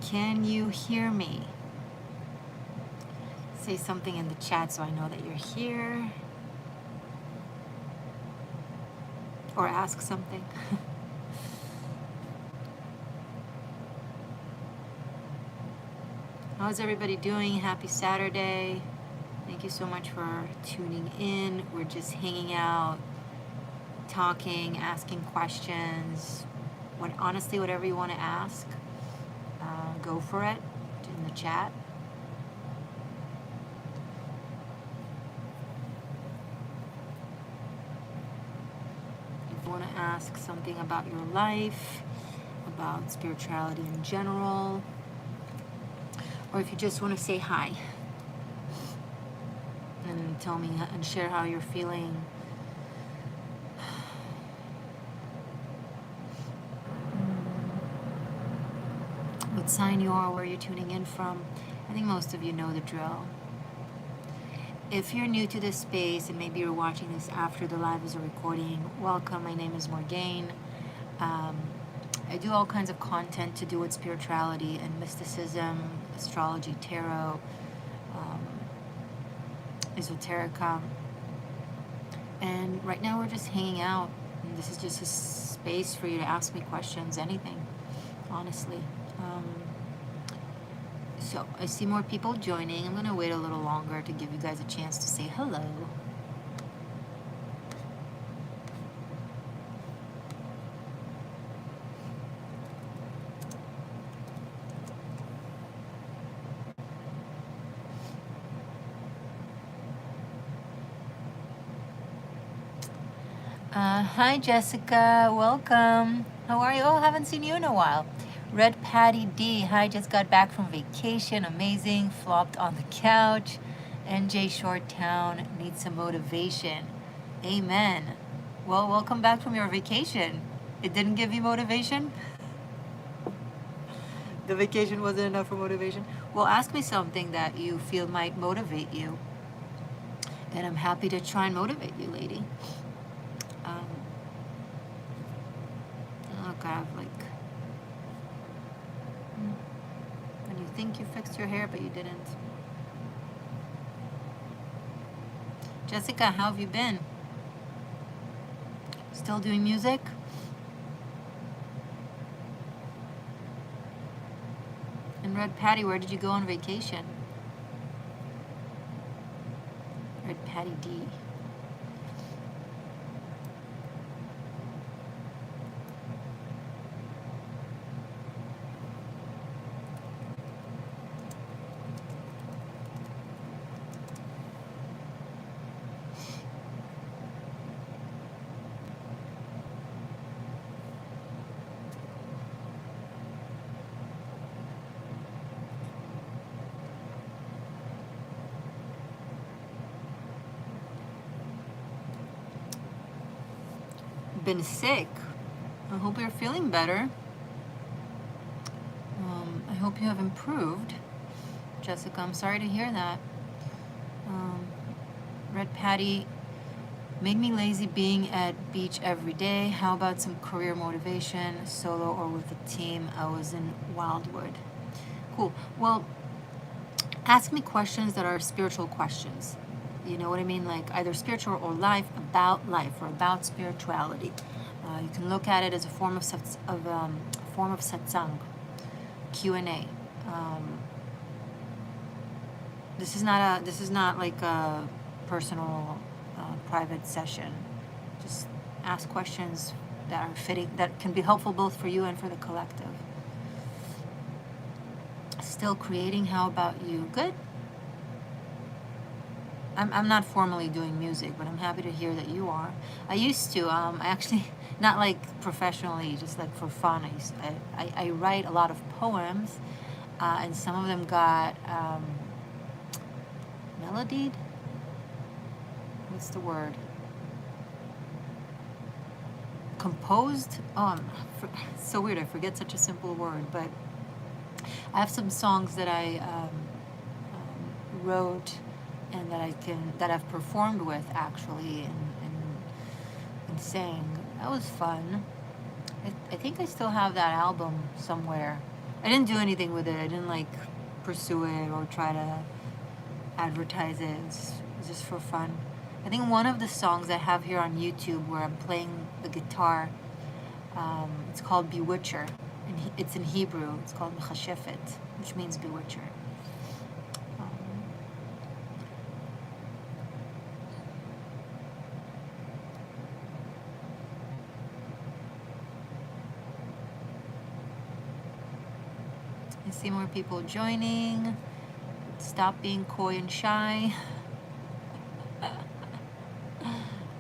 Can you hear me? Say something in the chat so I know that you're here. Or ask something. How's everybody doing? Happy Saturday. Thank you so much for tuning in. We're just hanging out, talking, asking questions. Honestly, whatever you want to ask, go for it in the chat. If you want to ask something about your life, about spirituality in general, or if you just want to say hi and tell me and share how you're feeling. What sign you are, where you're tuning in from. I think most of you know the drill. If you're new to this space and maybe you're watching this after the live is a recording, welcome. My name is Morgaine. I do all kinds of content to do with spirituality and mysticism, astrology, tarot, esoterica. And right now we're just hanging out. And this is just a space for you to ask me questions, anything, honestly. So I see more people joining. I'm going to wait a little longer to give you guys a chance to say hello. Hi Jessica, welcome. How are you? Oh, haven't seen you in a while. Red Patty D, hi, just got back from vacation, amazing, flopped on the couch. NJ Short Town, needs some motivation. Amen. Well, welcome back from your vacation. It didn't give you motivation? The vacation wasn't enough for motivation? Well, ask me something that you feel might motivate you. And I'm happy to try and motivate you, lady. Look, I have like... when you think you fixed your hair, but you didn't. Jessica, how have you been? Still doing music? And Red Patty, where did you go on vacation? Red Patty D. Been sick. I hope you're feeling better. I hope you have improved. Jessica, I'm sorry to hear that. Red Patty, made me lazy being at beach every day. How about some career motivation, solo or with a team? I was in Wildwood. Cool. Well, ask me questions that are spiritual questions. You know what I mean? Like either spiritual or life or about spirituality. You can look at it as a form of satsang, Q&A. This is not like a personal, private session. Just ask questions that are fitting, that can be helpful both for you and for the collective. Still creating. How about you? Good. I'm not formally doing music, but I'm happy to hear that you are. I used to. I actually, not like professionally, just like for fun. I write a lot of poems, and some of them got melodied. What's the word? Composed. It's so weird. I forget such a simple word, but I have some songs that I wrote and that I've performed with actually and sang. That was fun. I think I still have that album somewhere. I didn't do anything with it. I didn't like pursue it or try to advertise it. It's just for fun. I think one of the songs I have here on YouTube where I'm playing the guitar, it's called Bewitcher. And it's in Hebrew. It's called Mechashefet, which means bewitcher. I see more people joining. Stop being coy and shy.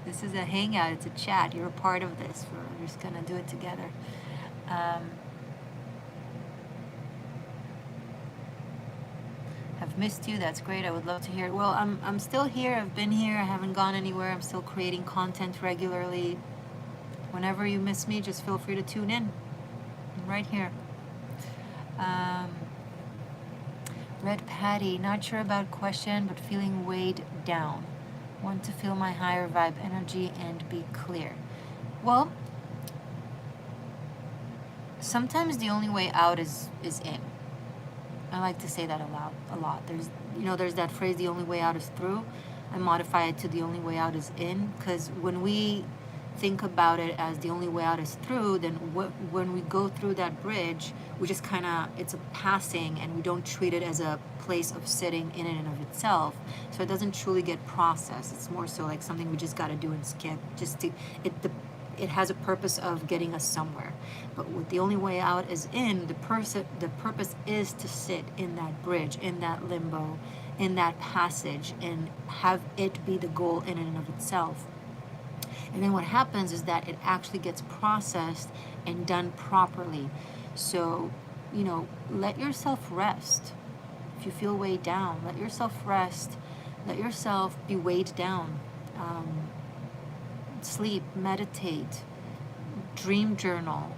This is a hangout, it's a chat. You're a part of this. We're just gonna do it together. Have missed you, that's great. I would love to hear it. Well, I'm still here, I've been here, I haven't gone anywhere. I'm still creating content regularly. Whenever you miss me, just feel free to tune in. I'm right here. Red Patty, not sure about question, but feeling weighed down. Want to feel my higher vibe energy and be clear. Well, sometimes the only way out is in. I like to say that a lot. There's that phrase, the only way out is through. I modify it to the only way out is in, because when we think about it as the only way out is through, then when we go through that bridge, we just kind of, it's a passing, and we don't treat it as a place of sitting in and of itself. So it doesn't truly get processed. It's more so like something we just got to do and skip. It has a purpose of getting us somewhere. But with the only way out is in, the purpose is to sit in that bridge, in that limbo, in that passage, and have it be the goal in and of itself. And then what happens is that it actually gets processed and done properly. So, let yourself rest. If you feel weighed down, let yourself rest. Let yourself be weighed down. Sleep, meditate, dream journal.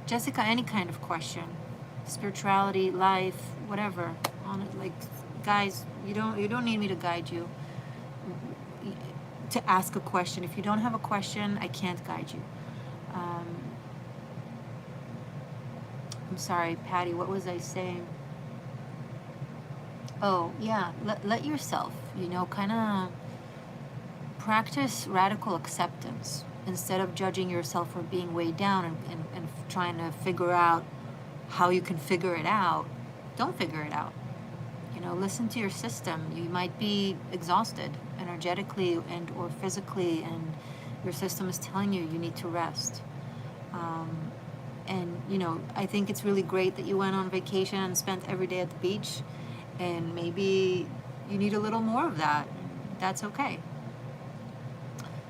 Jessica, any kind of question. Spirituality, life, whatever. On it, like, guys, you don't need me to guide you. To ask a question. If you don't have a question, I can't guide you. I'm sorry, Patty, what was I saying? Oh, yeah, let yourself, kind of practice radical acceptance instead of judging yourself for being weighed down and trying to figure out how you can figure it out. Don't figure it out. Listen to your system. You might be exhausted energetically and or physically, and your system is telling you need to rest. And I think it's really great that you went on vacation and spent every day at the beach, and maybe you need a little more of that. That's okay.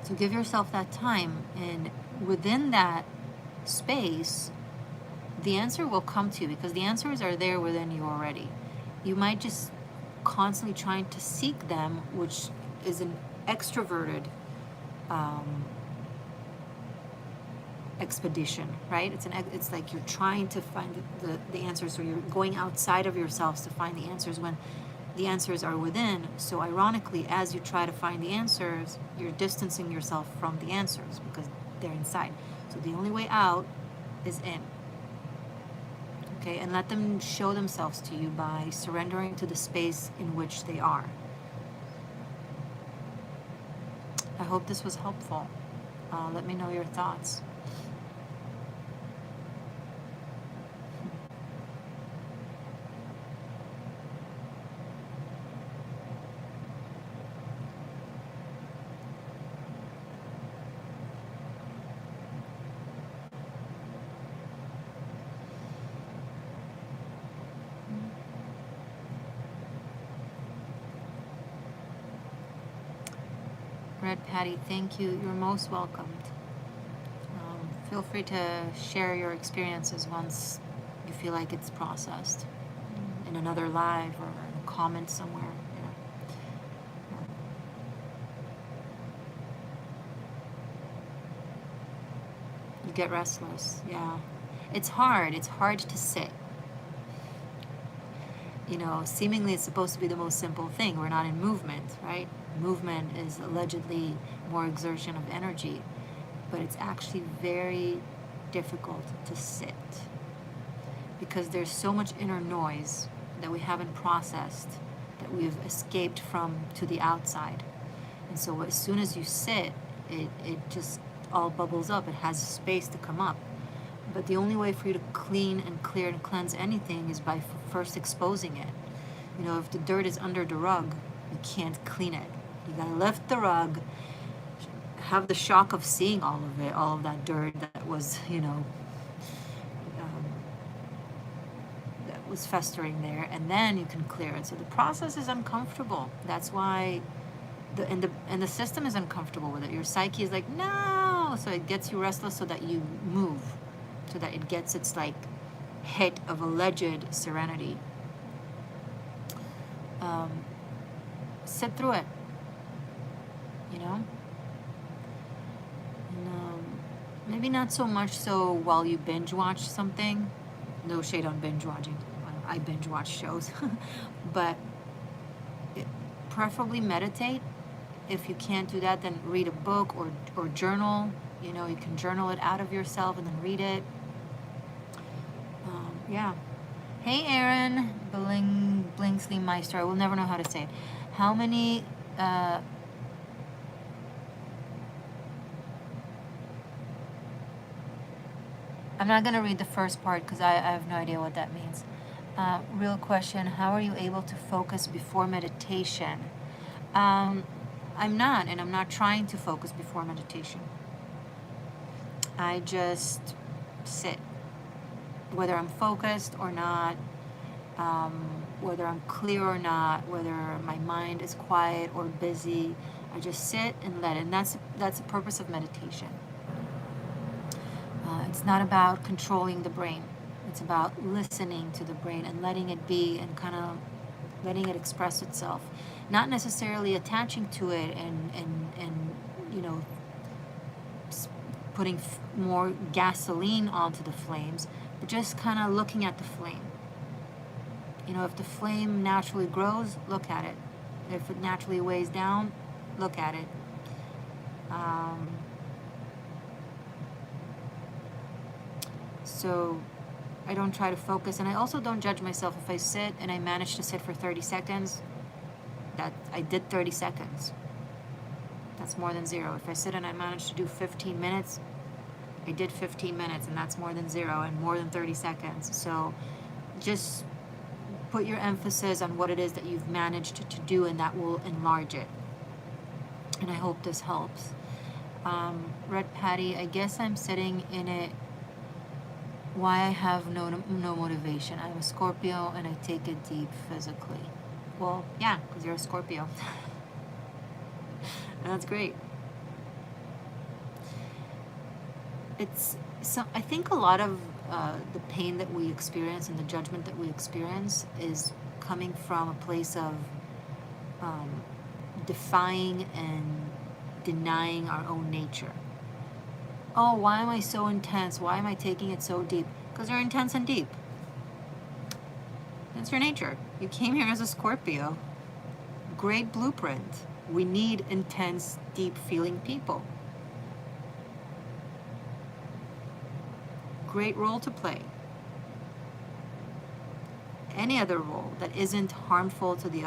So give yourself that time, and within that space, the answer will come to you, because the answers are there within you already. You might just constantly trying to seek them, which is an extroverted expedition, right? It's like you're trying to find the answers, or you're going outside of yourselves to find the answers when the answers are within. So ironically, as you try to find the answers, you're distancing yourself from the answers because they're inside. So the only way out is in. Okay, and let them show themselves to you by surrendering to the space in which they are. I hope this was helpful. Let me know your thoughts. Red Patty, thank you. You're most welcomed. Feel free to share your experiences once you feel like it's processed in another live or in a comment somewhere. You get restless, yeah. It's hard to sit. Seemingly it's supposed to be the most simple thing. We're not in movement, right? Movement is allegedly more exertion of energy, but it's actually very difficult to sit, because there's so much inner noise that we haven't processed, that we've escaped from to the outside. And so as soon as you sit, it just all bubbles up. It has space to come up. But the only way for you to clean and clear and cleanse anything is by first exposing it. You know, if the dirt is under the rug, you can't clean it. You gotta lift the rug, have the shock of seeing all of it, all of that dirt that was, you know, that was festering there, and then you can clear it. So the process is uncomfortable. That's why the system is uncomfortable with it. Your psyche is like, no, so it gets you restless, so that you move, so that it gets its like hit of alleged serenity. Sit through it, you know. And, maybe not so much so while you binge watch something. No shade on binge watching. I binge watch shows, but preferably meditate. If you can't do that, then read a book or journal. You know, you can journal it out of yourself and then read it. Yeah. Hey, Aaron, Blingsley Meister. I will never know how to say it. How many? I'm not going to read the first part because I have no idea what that means. Real question, how are you able to focus before meditation? I'm not, and I'm not trying to focus before meditation. I just sit. Whether I'm focused or not, whether I'm clear or not, whether my mind is quiet or busy, I just sit and let it. And that's the purpose of meditation. It's not about controlling the brain. It's about listening to the brain and letting it be and kind of letting it express itself. Not necessarily attaching to it and you know, putting more gasoline onto the flames, but just kind of looking at the flame. You know, if the flame naturally grows, look at it. If it naturally weighs down, look at it. So I don't try to focus, and I also don't judge myself. If I sit and I manage to sit for 30 seconds, that I did 30 seconds. That's more than zero. If I sit and I manage to do 15 minutes, I did 15 minutes, and that's more than zero and more than 30 seconds. So just put your emphasis on what it is that you've managed to do, and that will enlarge it. And I hope this helps. Red Patty, I guess I'm sitting in it. Why I have no motivation. I'm a Scorpio and I take it deep physically. Well, yeah, because you're a Scorpio. And that's great. I think a lot of the pain that we experience and the judgment that we experience is coming from a place of defying and denying our own nature. Oh, why am I so intense? Why am I taking it so deep? Because you're intense and deep. That's your nature. You came here as a Scorpio. Great blueprint. We need intense, deep feeling people. Great role to play. Any other role that isn't harmful to the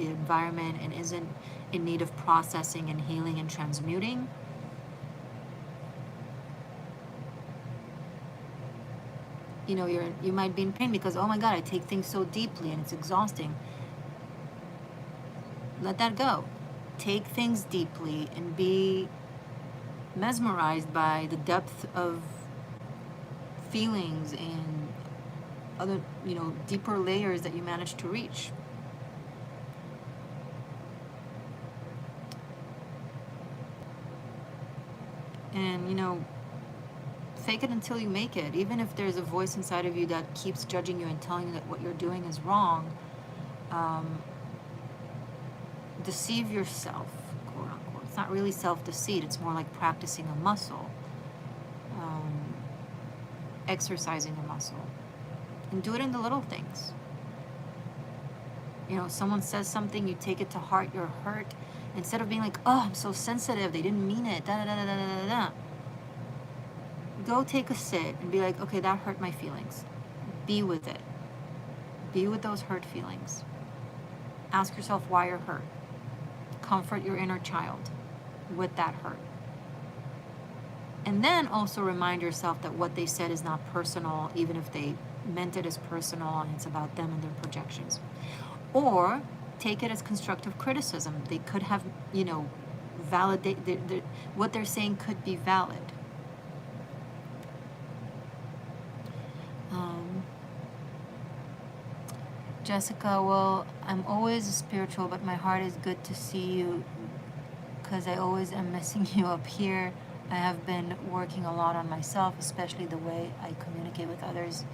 environment and isn't in need of processing and healing and transmuting, you know, you might be in pain because, oh my God, I take things so deeply and it's exhausting. Let that go. Take things deeply and be mesmerized by the depth of feelings and other, you know, deeper layers that you manage to reach. And, you know, fake it until you make it. Even if there's a voice inside of you that keeps judging you and telling you that what you're doing is wrong, deceive yourself, quote unquote. It's not really self-deceit. It's more like practicing a muscle, exercising a muscle. And do it in the little things. You know, someone says something, you take it to heart, you're hurt. Instead of being like, oh, I'm so sensitive, they didn't mean it, da da da da da da da. go take a sit and be like, okay, that hurt my feelings. Be with it. Be with those hurt feelings. Ask yourself why you're hurt. Comfort your inner child with that hurt. And then also remind yourself that what they said is not personal, even if they meant it as personal and it's about them and their projections. Or take it as constructive criticism. They could have, validate what they're saying could be valid. Jessica, well, I'm always spiritual, but my heart is good to see you because I always am missing you up here. I have been working a lot on myself, especially the way I communicate with others.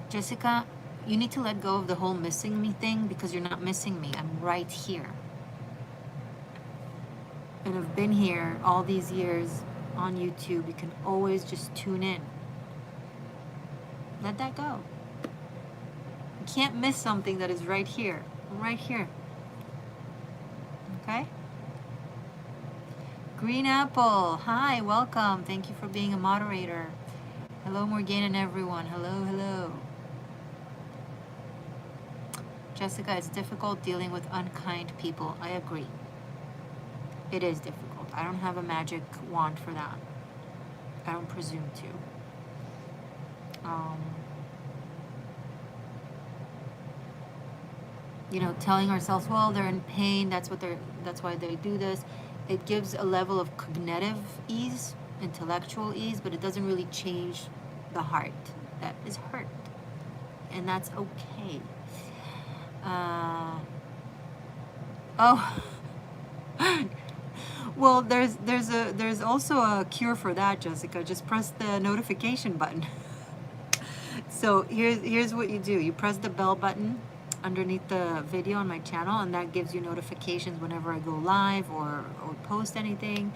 Jessica, you need to let go of the whole missing me thing because you're not missing me. I'm right here. And I've been here all these years on YouTube. You can always just tune in. Let that go. You can't miss something that is right here. Right here. Okay? Green Apple, hi, welcome. Thank you for being a moderator. Hello, Morgane and everyone. Hello, hello. Jessica, it's difficult dealing with unkind people. I agree. It is difficult. I don't have a magic wand for that. I don't presume to. Telling ourselves, well, they're in pain. That's why they do this. It gives a level of cognitive ease, intellectual ease, but it doesn't really change the heart that is hurt, and that's okay. Well, there's also a cure for that, Jessica. Just press the notification button. So here's what you do. You press the bell button underneath the video on my channel, and that gives you notifications whenever I go live or post anything.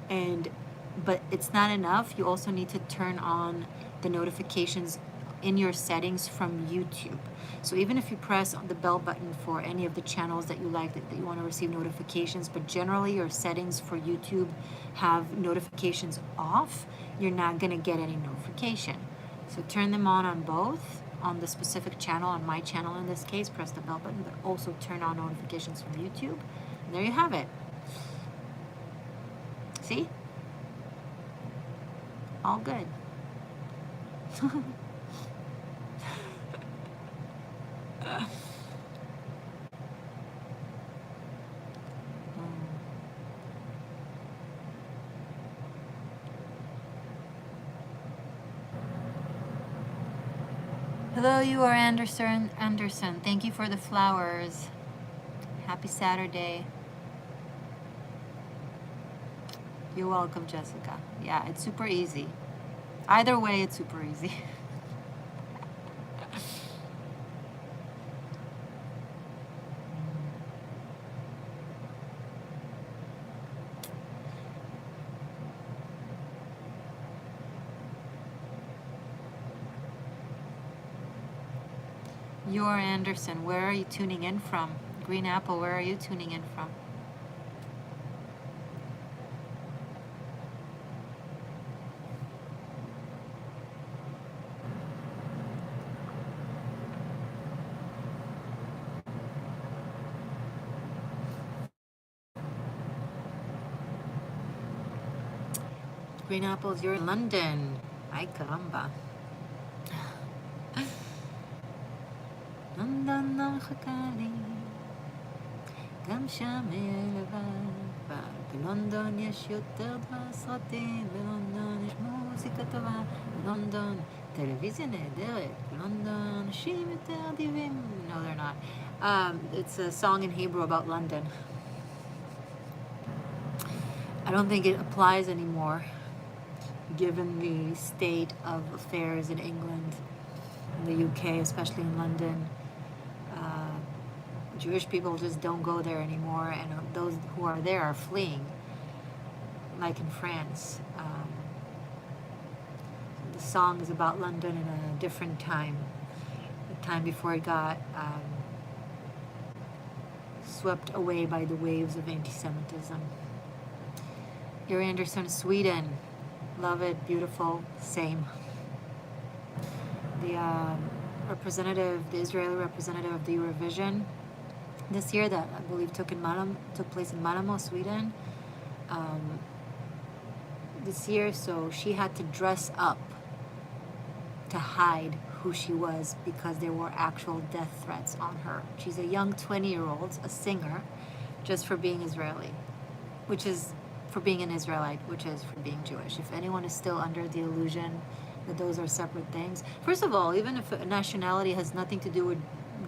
But it's not enough. You also need to turn on the notifications in your settings from YouTube. So even if you press the bell button for any of the channels that you like, that you want to receive notifications, but generally your settings for YouTube have notifications off, you're not going to get any notification. So turn them on both. On the specific channel, on my channel in this case, press the bell button, but also turn on notifications from YouTube. And there you have it. See? All good. Hello, you are Anderson. Thank you for the flowers. Happy Saturday. You're welcome, Jessica. Yeah, it's super easy. Either way, it's super easy. You're Anderson. Where are you tuning in from? Green Apple, where are you tuning in from? Green Apples, you're in London. Ay, caramba. לונדון לא מחכה לי, גם שם לבד, בלונדון יש יותר סרטים, בלונדון יש מוזיקה טובה, בלונדון טלוויזיה נהדרת, בלונדון אנשים יותר אדיבים. No, they're not. It's a song in Hebrew about London. I don't think it applies anymore, given the state of affairs in England, in the UK, especially in London. Jewish people just don't go there anymore, and those who are there are fleeing, like in France. The song is about London in a different time, the time before it got swept away by the waves of anti-Semitism. You're Anderson, Sweden. Love it. Beautiful. Same. The the Israeli representative of the Eurovision this year, that I believe took place in Malmö, Sweden, this year. So she had to dress up to hide who she was because there were actual death threats on her. She's a young 20-year-old, a singer, just for being Israeli, which is for being an Israelite, which is for being Jewish. If anyone is still under the illusion that those are separate things, first of all, even if a nationality has nothing to do with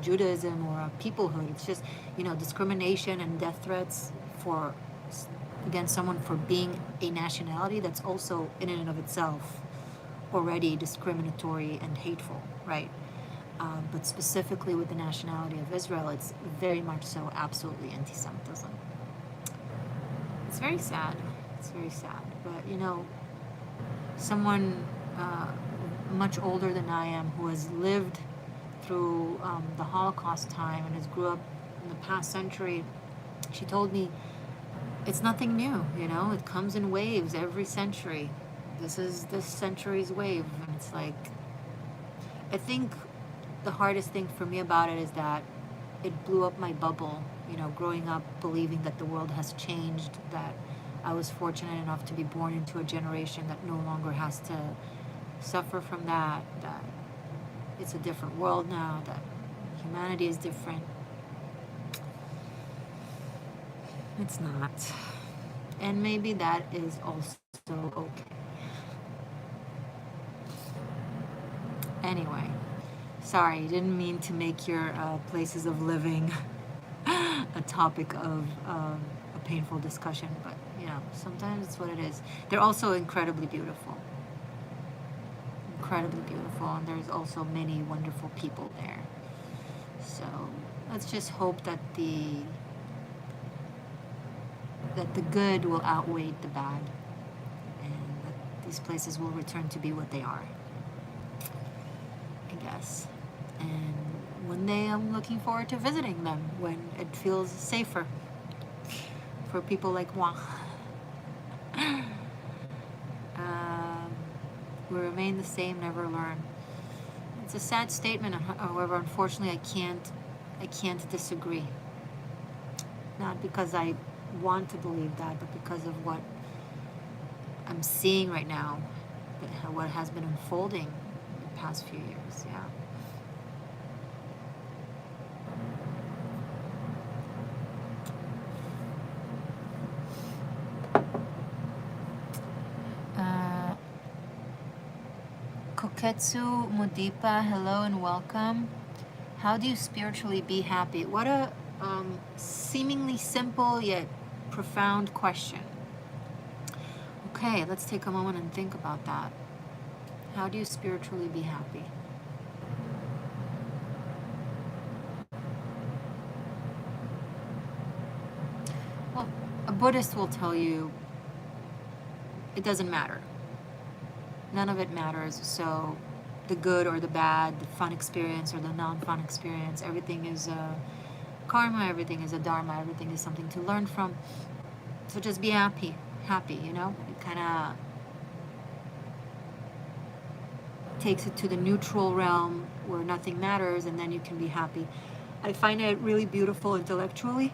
Judaism or a peoplehood, it's just, discrimination and death threats against someone for being a nationality, that's also in and of itself already discriminatory and hateful, right? But specifically with the nationality of Israel, it's very much so absolutely anti-Semitism. It's very sad. It's very sad. But, someone much older than I am, who has lived through the Holocaust time and has grew up in the past century, she told me it's nothing new, it comes in waves every century. This is this century's wave. And it's like, I think the hardest thing for me about it is that it blew up my bubble, growing up believing that the world has changed, that I was fortunate enough to be born into a generation that no longer has to suffer from that it's a different world now, that humanity is different. It's not. And maybe that is also okay. Anyway, sorry, didn't mean to make your places of living a topic of a painful discussion, but sometimes it's what it is. They're also incredibly beautiful. Incredibly beautiful, and there's also many wonderful people there. So let's just hope that the good will outweigh the bad, and that these places will return to be what they are, I guess. And one day I'm looking forward to visiting them when it feels safer for people like moi. We remain the same, never learn. It's a sad statement, however, unfortunately, I can't disagree. Not because I want to believe that, but because of what I'm seeing right now, what has been unfolding in the past few years. Yeah. Koketsu Mudipa, hello and welcome. How do you spiritually be happy? What a seemingly simple yet profound question. Okay, let's take a moment and think about that. How do you spiritually be happy? Well, a Buddhist will tell you it doesn't matter. None of it matters. So the good or the bad, the fun experience or the non-fun experience, everything is karma, everything is a dharma, everything is something to learn from. So just be happy, It kind of takes it to the neutral realm where nothing matters, and then you can be happy. I find it really beautiful intellectually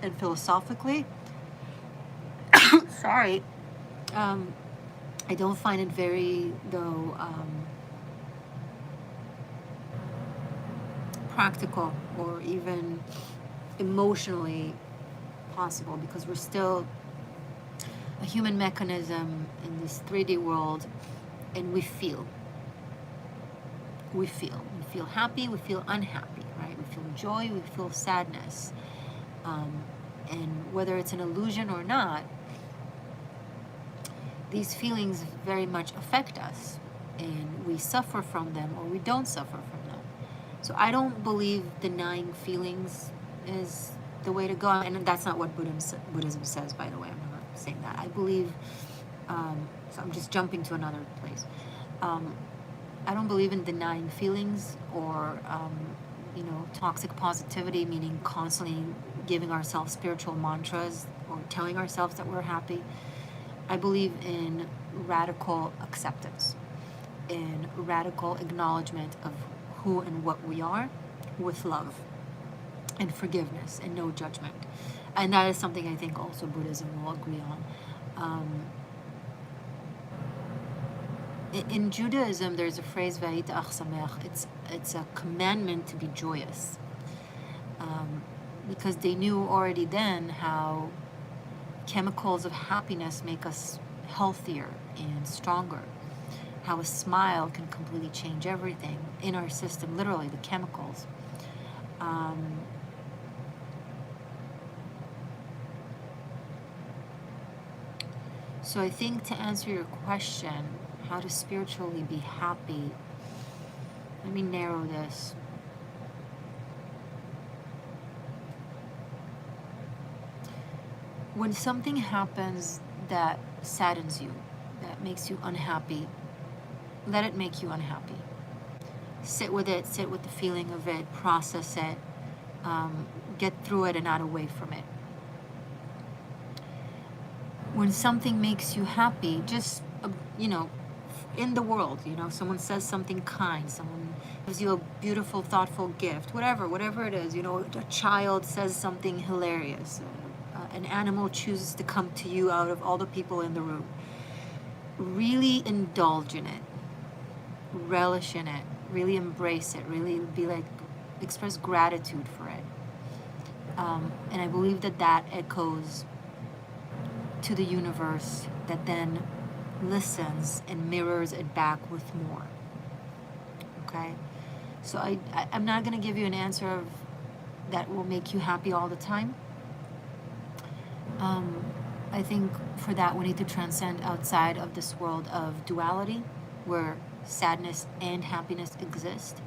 and philosophically. Sorry. I don't find it very, though, practical or even emotionally possible, because we're still a human mechanism in this 3D world, and we feel happy, we feel unhappy, right? We feel joy, we feel sadness, and whether it's an illusion or not, these feelings very much affect us, and we suffer from them or we don't suffer from them. So I don't believe denying feelings is the way to go, and that's not what Buddhism says, by the way. I'm not saying that. I believe, so I'm just jumping to another place. I don't believe in denying feelings or, toxic positivity, meaning constantly giving ourselves spiritual mantras or telling ourselves that we're happy. I believe in radical acceptance, in radical acknowledgement of who and what we are, with love and forgiveness and no judgment. And that is something I think also Buddhism will agree on. In Judaism, there's a phrase, "Vayit ach sameach." It's a commandment to be joyous, because they knew already then how chemicals of happiness make us healthier and stronger. How a smile can completely change everything in our system, literally the chemicals. So I think, to answer your question, how to spiritually be happy, let me narrow this. When something happens that saddens you, that makes you unhappy, let it make you unhappy. Sit with it, sit with the feeling of it, process it, get through it and not away from it. When something makes you happy, just, in the world, someone says something kind, someone gives you a beautiful, thoughtful gift, whatever it is, a child says something hilarious, an animal chooses to come to you out of all the people in the room. Really indulge in it, relish in it, really embrace it, really express gratitude for it. And I believe that echoes to the universe, that then listens and mirrors it back with more. Okay? So I'm not going to give you an answer that will make you happy all the time. I think for that we need to transcend outside of this world of duality, where sadness and happiness exist.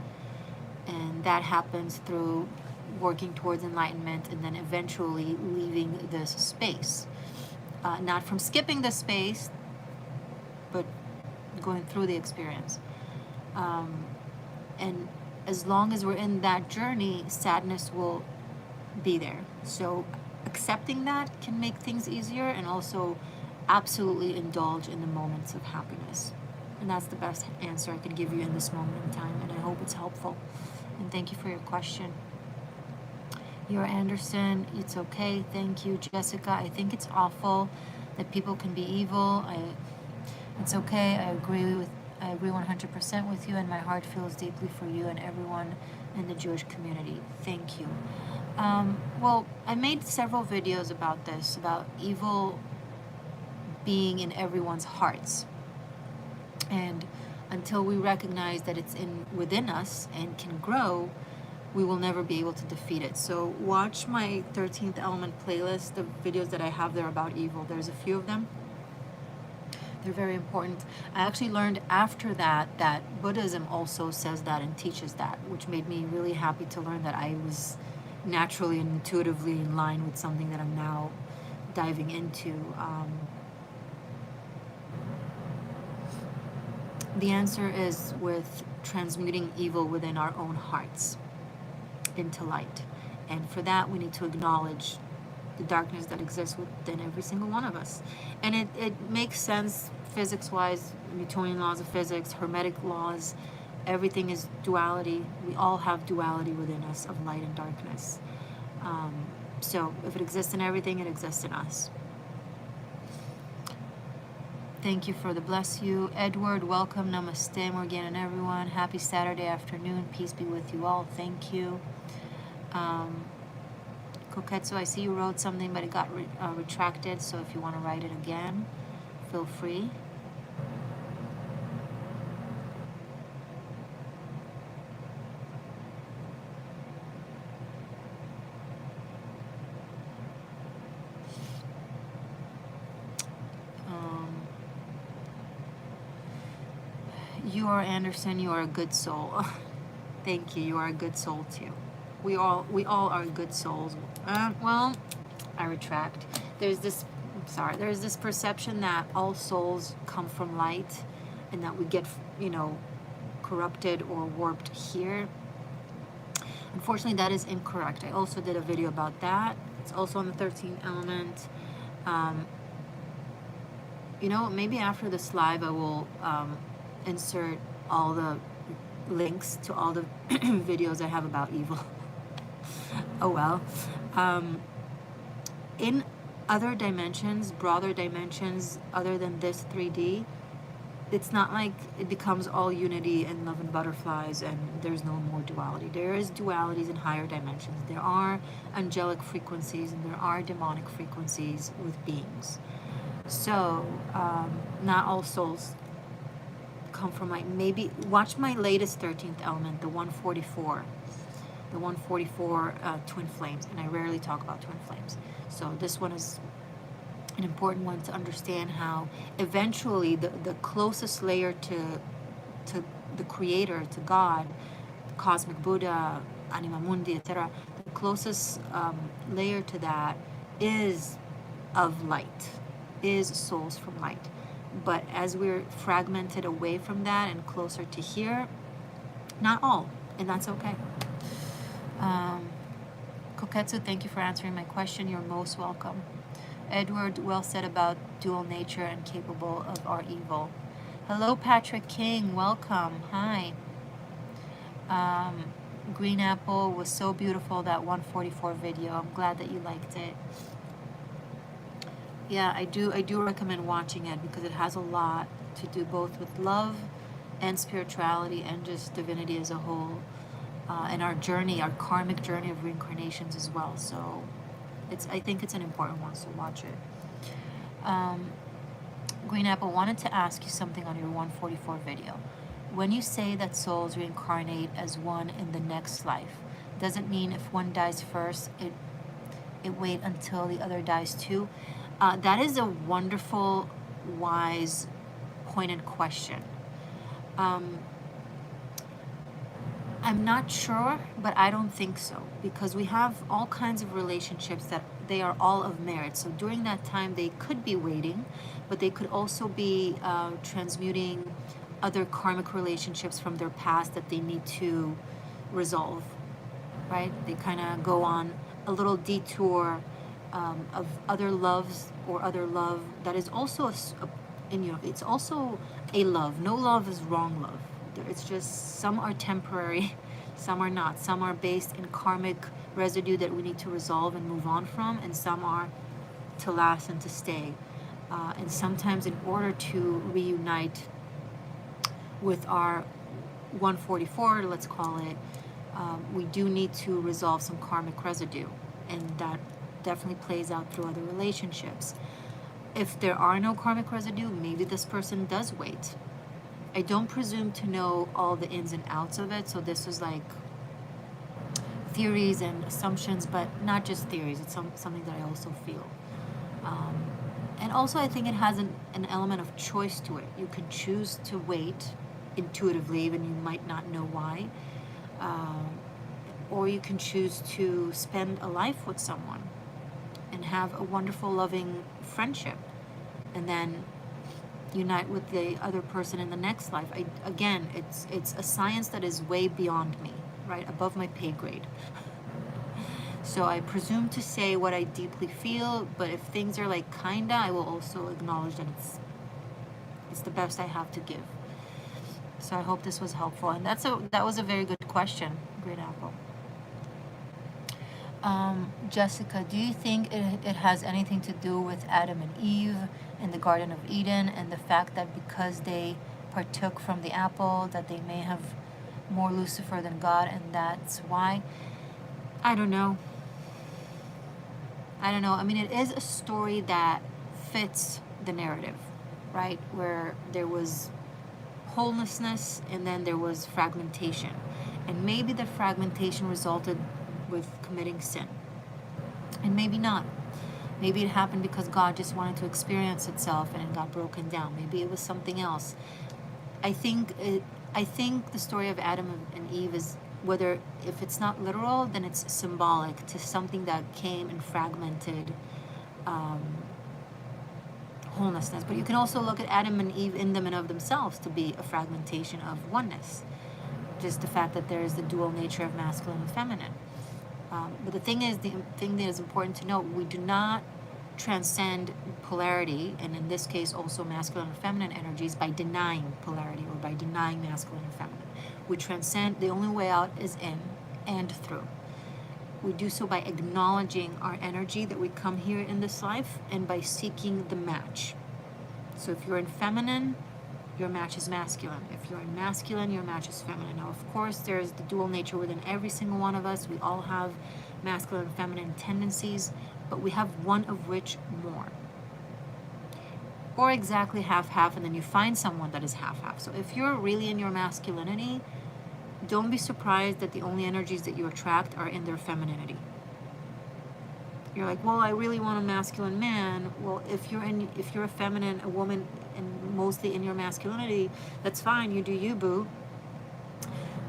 And that happens through working towards enlightenment and then eventually leaving this space. Not from skipping the space, but going through the experience. And as long as we're in that journey, sadness will be there. So accepting that can make things easier, and also absolutely indulge in the moments of happiness. And that's the best answer I can give you in this moment in time, and I hope it's helpful. And thank you for your question. You're Anderson, it's okay, thank you. Jessica, I think it's awful that people can be evil. It's okay, I agree 100% with you, and my heart feels deeply for you and everyone in the Jewish community. Thank you. Well, I made several videos about this, about evil being in everyone's hearts. And until we recognize that it's within us and can grow, we will never be able to defeat it. So watch my 13th element playlist, the videos that I have there about evil. There's a few of them. They're very important. I actually learned after that Buddhism also says that and teaches that, which made me really happy to learn that I was naturally and intuitively in line with something that I'm now diving into. The answer is with transmuting evil within our own hearts into light. And for that, we need to acknowledge the darkness that exists within every single one of us. And it makes sense physics-wise, Newtonian laws of physics, Hermetic laws, everything is duality. We all have duality within us of light and darkness. So if it exists in everything, it exists in us. Thank you for the bless you. Edward, welcome. Namaste, Morgane, and everyone. Happy Saturday afternoon. Peace be with you all. Thank you. Koketsu, I see you wrote something, but it got retracted, so if you want to write it again, feel free. You are Anderson, you are a good soul. Thank you, you are a good soul too. We all are good souls. Well, I retract. There's this perception that all souls come from light and that we get, corrupted or warped here. Unfortunately, that is incorrect. I also did a video about that. It's also on the 13th element. You know, maybe after this live, I will insert all the links to all the videos I have about evil. Oh well. Um, in other dimensions, broader dimensions, other than this 3D, it's not like it becomes all unity and love and butterflies and there's no more duality. There is dualities in higher dimensions. There are angelic frequencies and there are demonic frequencies with beings. So, not all souls come from my, maybe, watch my latest 13th element, the 144. The 144 twin flames, and I rarely talk about twin flames. So this one is an important one to understand how eventually the closest layer to the creator, to God, cosmic Buddha, anima mundi, etc., the closest layer to that is of light, is souls from light. But as we're fragmented away from that and closer to here, not all, and that's okay. Koketsu, thank you for answering my question. You're most welcome. Edward, well said about dual nature and capable of our evil. Hello, Patrick King. Welcome. Hi. Green Apple was so beautiful, that 144 video. I'm glad that you liked it. Yeah, I do recommend watching it because it has a lot to do both with love and spirituality and just divinity as a whole. And our journey, our karmic journey of reincarnations as well. So I think it's an important one, so watch it. Green Apple, wanted to ask you something on your 144 video. When you say that souls reincarnate as one in the next life, does it mean if one dies first, it wait until the other dies too? That is a wonderful, wise, pointed question. I'm not sure, but I don't think so, because we have all kinds of relationships that they are all of merit. So during that time, they could be waiting, but they could also be transmuting other karmic relationships from their past that they need to resolve, right? They kind of go on a little detour of other loves or other love that is also, it's also a love. No love is wrong love. It's just some are temporary, some are not. Some are based in karmic residue that we need to resolve and move on from, and some are to last and to stay. And sometimes in order to reunite with our 144, let's call it, we do need to resolve some karmic residue, and that definitely plays out through other relationships. If there are no karmic residue, maybe this person does wait. I don't presume to know all the ins and outs of it, so this is like theories and assumptions, but not just theories. It's something that I also feel. And also I think it has an element of choice to it. You can choose to wait intuitively, even you might not know why. Or you can choose to spend a life with someone and have a wonderful, loving friendship, and then unite with the other person in the next life. Again, it's a science that is way beyond me, right? Above my pay grade. So I presume to say what I deeply feel, but if things are like kinda, I will also acknowledge that it's the best I have to give. So I hope this was helpful. And that was a very good question, Green Apple. Jessica, do you think it has anything to do with Adam and Eve in the Garden of Eden, and the fact that because they partook from the apple that they may have more Lucifer than God, and that's why? I don't know. I mean, it is a story that fits the narrative, right? Where there was wholenessness and then there was fragmentation. And maybe the fragmentation resulted with committing sin. And maybe not. Maybe it happened because God just wanted to experience itself and it got broken down. Maybe it was something else. I think the story of Adam and Eve is, whether, if it's not literal, then it's symbolic to something that came and fragmented wholenessness. But you can also look at Adam and Eve in them and of themselves to be a fragmentation of oneness. Just the fact that there is the dual nature of masculine and feminine. But the thing that is important to note, we do not transcend polarity, and in this case also masculine and feminine energies, by denying polarity or by denying masculine and feminine. We transcend, the only way out is in and through. We do so by acknowledging our energy that we come here in this life and by seeking the match. So if you're in feminine, your match is masculine. If you're in masculine, your match is feminine. Now, of course, there's the dual nature within every single one of us. We all have masculine and feminine tendencies, but we have one of which more. Or exactly half-half, and then you find someone that is half-half. So if you're really in your masculinity, don't be surprised that the only energies that you attract are in their femininity. You're like, well, I really want a masculine man. Well, if you're a feminine, a woman, and mostly in your masculinity, that's fine. You do you, boo.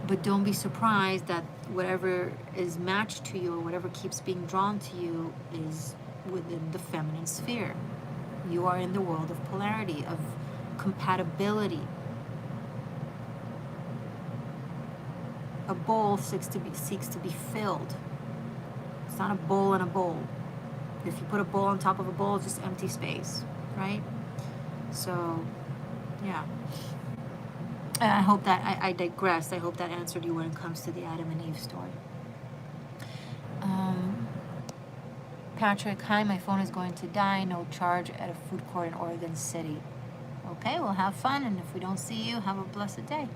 But don't be surprised that whatever is matched to you or whatever keeps being drawn to you is within the feminine sphere. You are in the world of polarity, of compatibility. A bowl seeks to be filled. It's not a bowl and a bowl. If you put a bowl on top of a bowl, it's just empty space, right? So, yeah. And I hope that, I digressed. I hope that answered you when it comes to the Adam and Eve story. Patrick, hi, my phone is going to die. No charge at a food court in Oregon City. Okay, well, have fun, and if we don't see you, have a blessed day.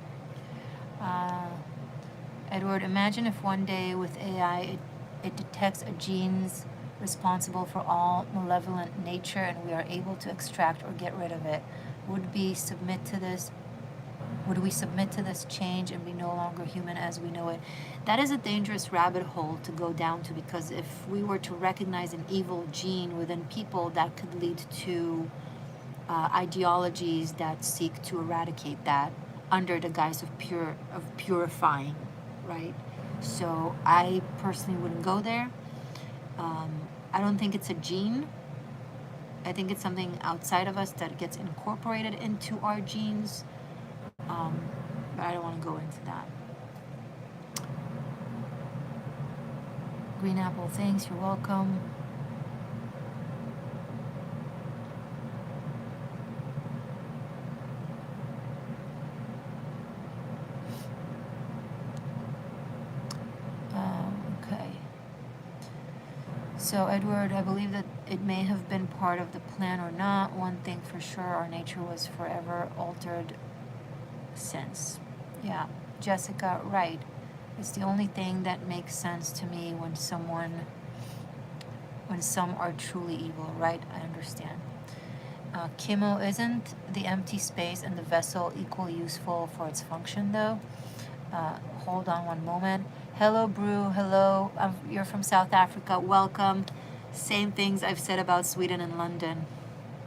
Edward, imagine if one day with AI it detects a genes responsible for all malevolent nature and we are able to extract or get rid of it. Would we submit to this change and be no longer human as we know it? That is a dangerous rabbit hole to go down to, because if we were to recognize an evil gene within people, that could lead to ideologies that seek to eradicate that under the guise of purifying, right? So I personally wouldn't go there. I don't think it's a gene. I think it's something outside of us that gets incorporated into our genes. But I don't want to go into that. Green Apple, thanks, you're welcome. Okay. So, Edward, I believe that it may have been part of the plan or not. One thing for sure, our nature was forever altered since. Yeah, Jessica, right. It's the only thing that makes sense to me when some are truly evil, right? I understand. Kimo, isn't the empty space and the vessel equally useful for its function, though? Hold on one moment. Hello, Brew. Hello. You're from South Africa. Welcome. Same things I've said about Sweden and London.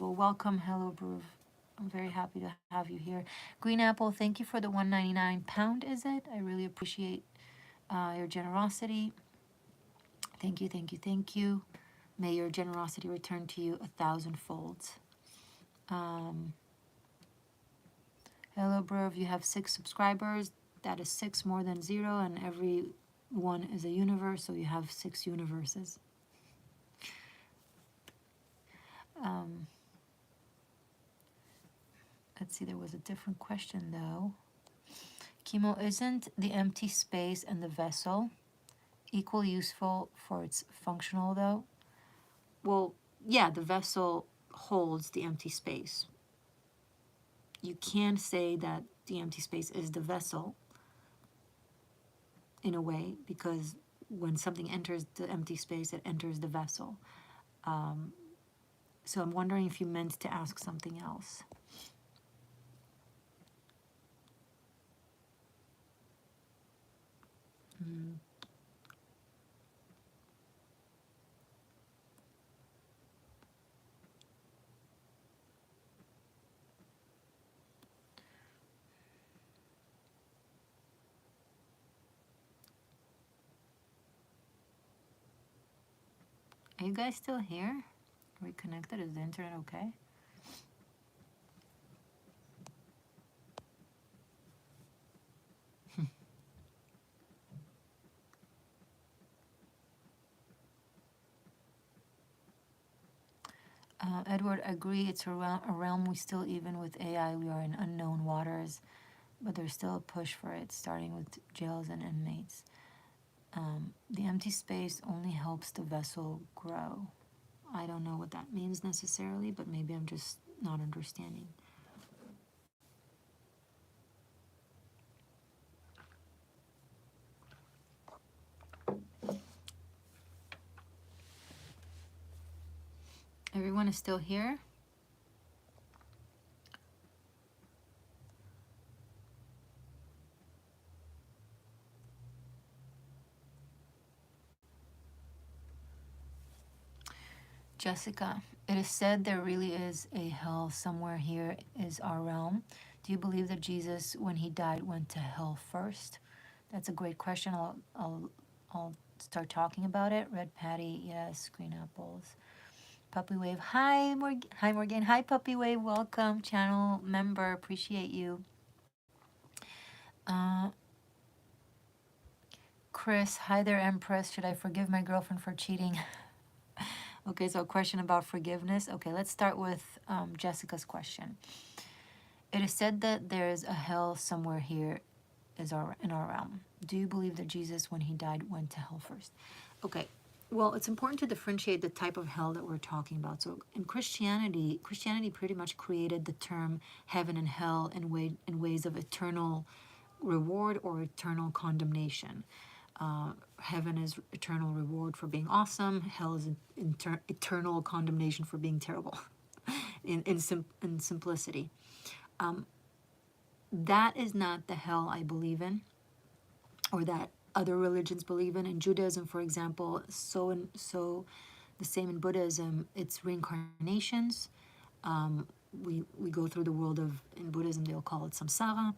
Well, welcome. Hello, Brew. I'm very happy to have you here. Green Apple, thank you for the £1.99, is it? I really appreciate your generosity. Thank you, thank you, thank you. May your generosity return to you 1,000-fold. Hello, bro. If you have 6 subscribers, that is 6 more than 0, and every one is a universe, so you have 6 universes. Let's see, there was a different question, though. Kimo, isn't the empty space and the vessel equally useful for its functional, though? Well, yeah, the vessel holds the empty space. You can say that the empty space is the vessel in a way, because when something enters the empty space, it enters the vessel. So I'm wondering if you meant to ask something else. Are you guys still here? Are we connected? Is the internet okay? Edward, agree. It's a realm we still, even with AI, we are in unknown waters, but there's still a push for it, starting with jails and inmates. The empty space only helps the vessel grow. I don't know what that means necessarily, but maybe I'm just not understanding. Everyone is still here? Jessica, it is said there really is a hell somewhere here is our realm. Do you believe that Jesus, when he died, went to hell first? That's a great question. I'll start talking about it. Red Patty, yes. Green apples. Puppy Wave, hi Morgan, hi Puppy Wave, welcome channel member, appreciate you. Chris, hi there Empress, should I forgive my girlfriend for cheating? Okay, so a question about forgiveness. Okay, let's start with Jessica's question. It is said that there's a hell somewhere here in our realm. Do you believe that Jesus, when he died, went to hell first? Okay, well, it's important to differentiate the type of hell that we're talking about. So in Christianity pretty much created the term heaven and hell in ways of eternal reward or eternal condemnation. Heaven is eternal reward for being awesome. Hell is eternal condemnation for being terrible. in simplicity, that is not the hell I believe in, or that other religions believe in. In Judaism, for example, so the same in Buddhism. It's reincarnations. We go through the world of, in Buddhism they'll call it samsara.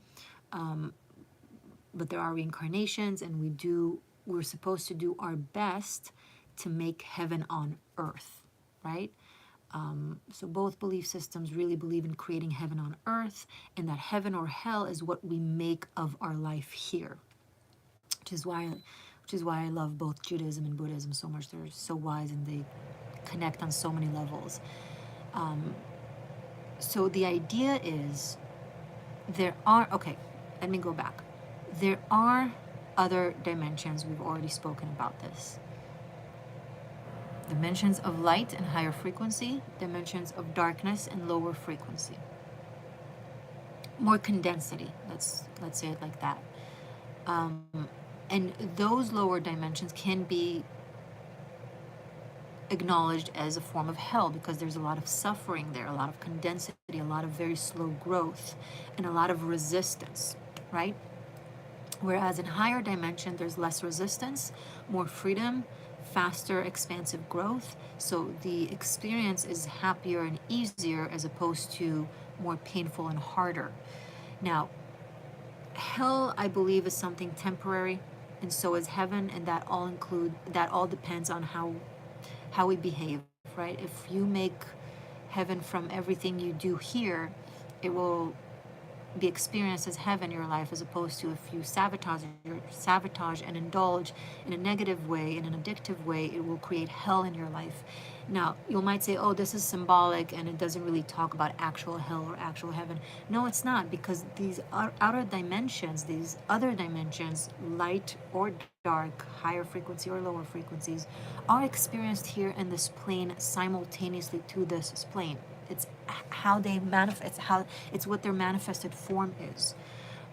But there are reincarnations, and we're supposed to do our best to make heaven on earth, right? So both belief systems really believe in creating heaven on earth, and that heaven or hell is what we make of our life here, which is why I love both Judaism and Buddhism so much. They're so wise and they connect on so many levels. So the idea is let me go back. There are other dimensions. We've already spoken about this. Dimensions of light and higher frequency, dimensions of darkness and lower frequency. More condensity, let's say it like that. And those lower dimensions can be acknowledged as a form of hell, because there's a lot of suffering there, a lot of condensity, a lot of very slow growth, and a lot of resistance, right? Whereas in higher dimension, there's less resistance, more freedom, faster expansive growth. So the experience is happier and easier as opposed to more painful and harder. Now, hell, I believe, is something temporary, and so is heaven, and that all depends on how we behave, right? If you make heaven from everything you do here, it will be experienced as heaven in your life, as opposed to if you sabotage and indulge in a negative way, in an addictive way, it will create hell in your life. Now, you might say, oh, this is symbolic and it doesn't really talk about actual hell or actual heaven. No, it's not, because these outer dimensions, these other dimensions, light or dark, higher frequency or lower frequencies, are experienced here in this plane simultaneously to this plane. It's how they manifest, it's what their manifested form is.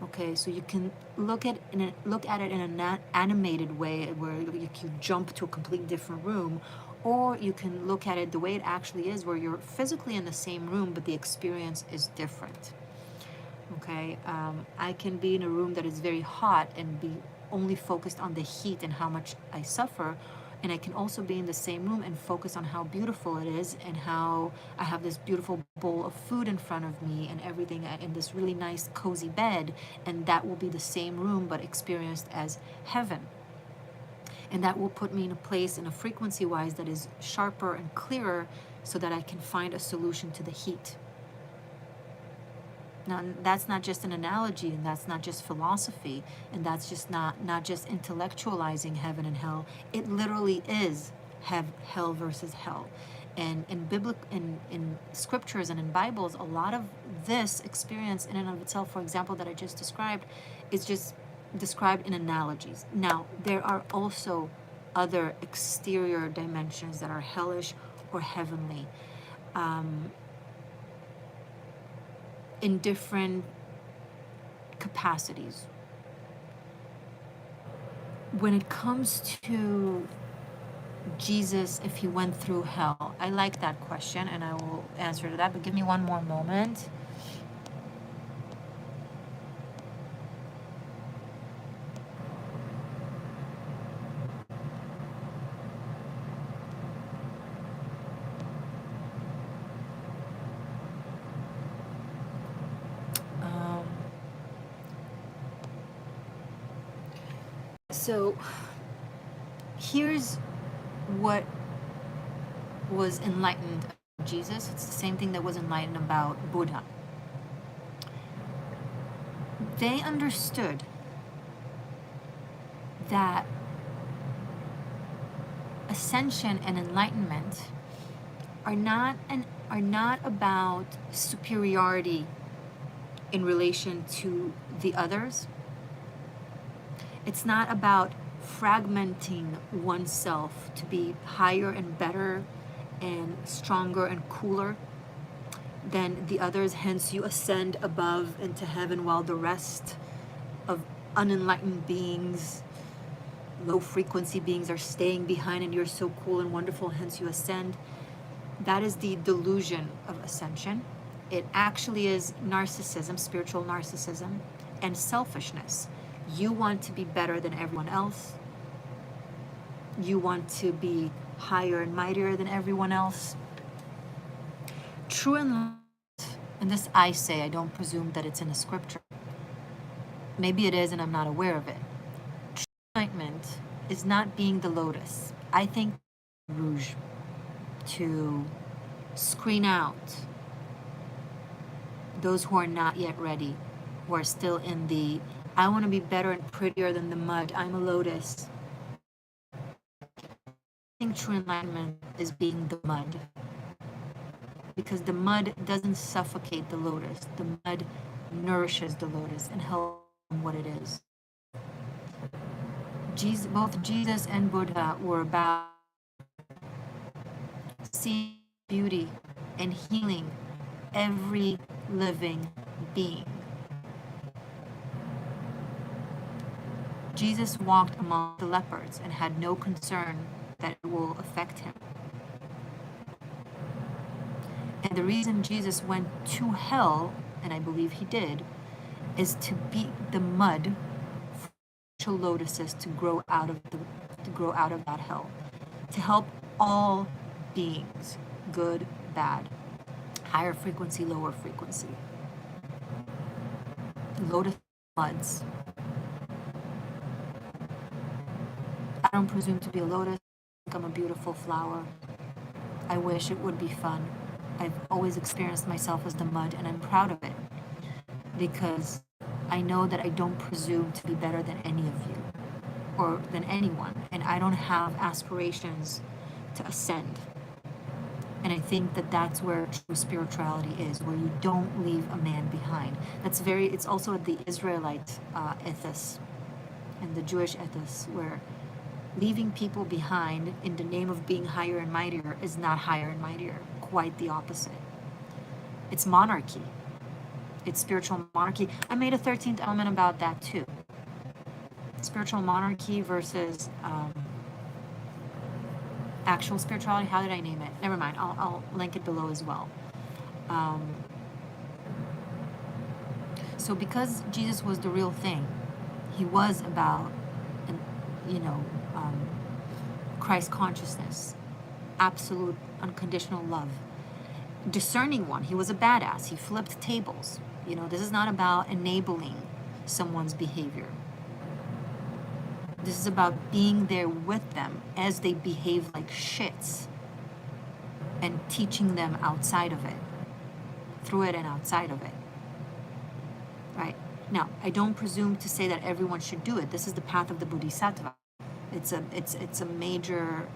Okay, so you can look at it in an animated way, where you jump to a completely different room, or you can look at it the way it actually is, where you're physically in the same room, but the experience is different. Okay, I can be in a room that is very hot and be only focused on the heat and how much I suffer. And I can also be in the same room and focus on how beautiful it is, and how I have this beautiful bowl of food in front of me and everything, in this really nice cozy bed, and that will be the same room but experienced as heaven. And that will put me in a place, in a frequency wise, that is sharper and clearer, so that I can find a solution to the heat. Now, that's not just an analogy, and that's not just philosophy, and that's just not just intellectualizing heaven and hell. It literally is hell versus hell. And in scriptures and in Bibles, a lot of this experience in and of itself, for example, that I just described, is just described in analogies. Now, there are also other exterior dimensions that are hellish or heavenly, in different capacities. When it comes to Jesus, if he went through hell, I like that question and I will answer to that, but give me one more moment. So here's what was enlightened about Jesus. It's the same thing that was enlightened about Buddha. They understood that ascension and enlightenment are not about superiority in relation to the others. It's not about fragmenting oneself to be higher and better and stronger and cooler than the others, hence you ascend above into heaven while the rest of unenlightened beings, low frequency beings, are staying behind and you're so cool and wonderful, hence you ascend. That is the delusion of ascension. It actually is narcissism, spiritual narcissism, and selfishness. You want to be better than everyone else. You want to be higher and mightier than everyone else. True enlightenment, and this I say, I don't presume that it's in a scripture. Maybe it is and I'm not aware of it. True enlightenment is not being the lotus. I think rouge to screen out those who are not yet ready, who are still in the I want to be better and prettier than the mud. I'm a lotus. I think true enlightenment is being the mud. Because the mud doesn't suffocate the lotus. The mud nourishes the lotus and helps them what it is. Both Jesus and Buddha were about seeing beauty and healing every living being. Jesus walked among the leopards and had no concern that it will affect him. And the reason Jesus went to hell, and I believe he did, is to beat the mud for lotuses to grow out of that hell, to help all beings, good, bad, higher frequency, lower frequency. Lotus muds. I don't presume to be a lotus. I think I'm a beautiful flower. I wish it would be fun. I've always experienced myself as the mud, and I'm proud of it because I know that I don't presume to be better than any of you or than anyone, and I don't have aspirations to ascend. And I think that that's where true spirituality is, where you don't leave a man behind. It's also the Israelite ethos and the Jewish ethos, where leaving people behind in the name of being higher and mightier is not higher and mightier. Quite the opposite. It's monarchy. It's spiritual monarchy. I made a 13th element about that too. Spiritual monarchy versus actual spirituality. How did I name it? Never mind. I'll link it below as well. So because Jesus was the real thing, he was about, Christ consciousness, absolute unconditional love, discerning one. He was a badass. He flipped tables. This is not about enabling someone's behavior. This is about being there with them as they behave like shits and teaching them outside of it, through it and outside of it. Right? Now, I don't presume to say that everyone should do it. This is the path of the Bodhisattva. It's a major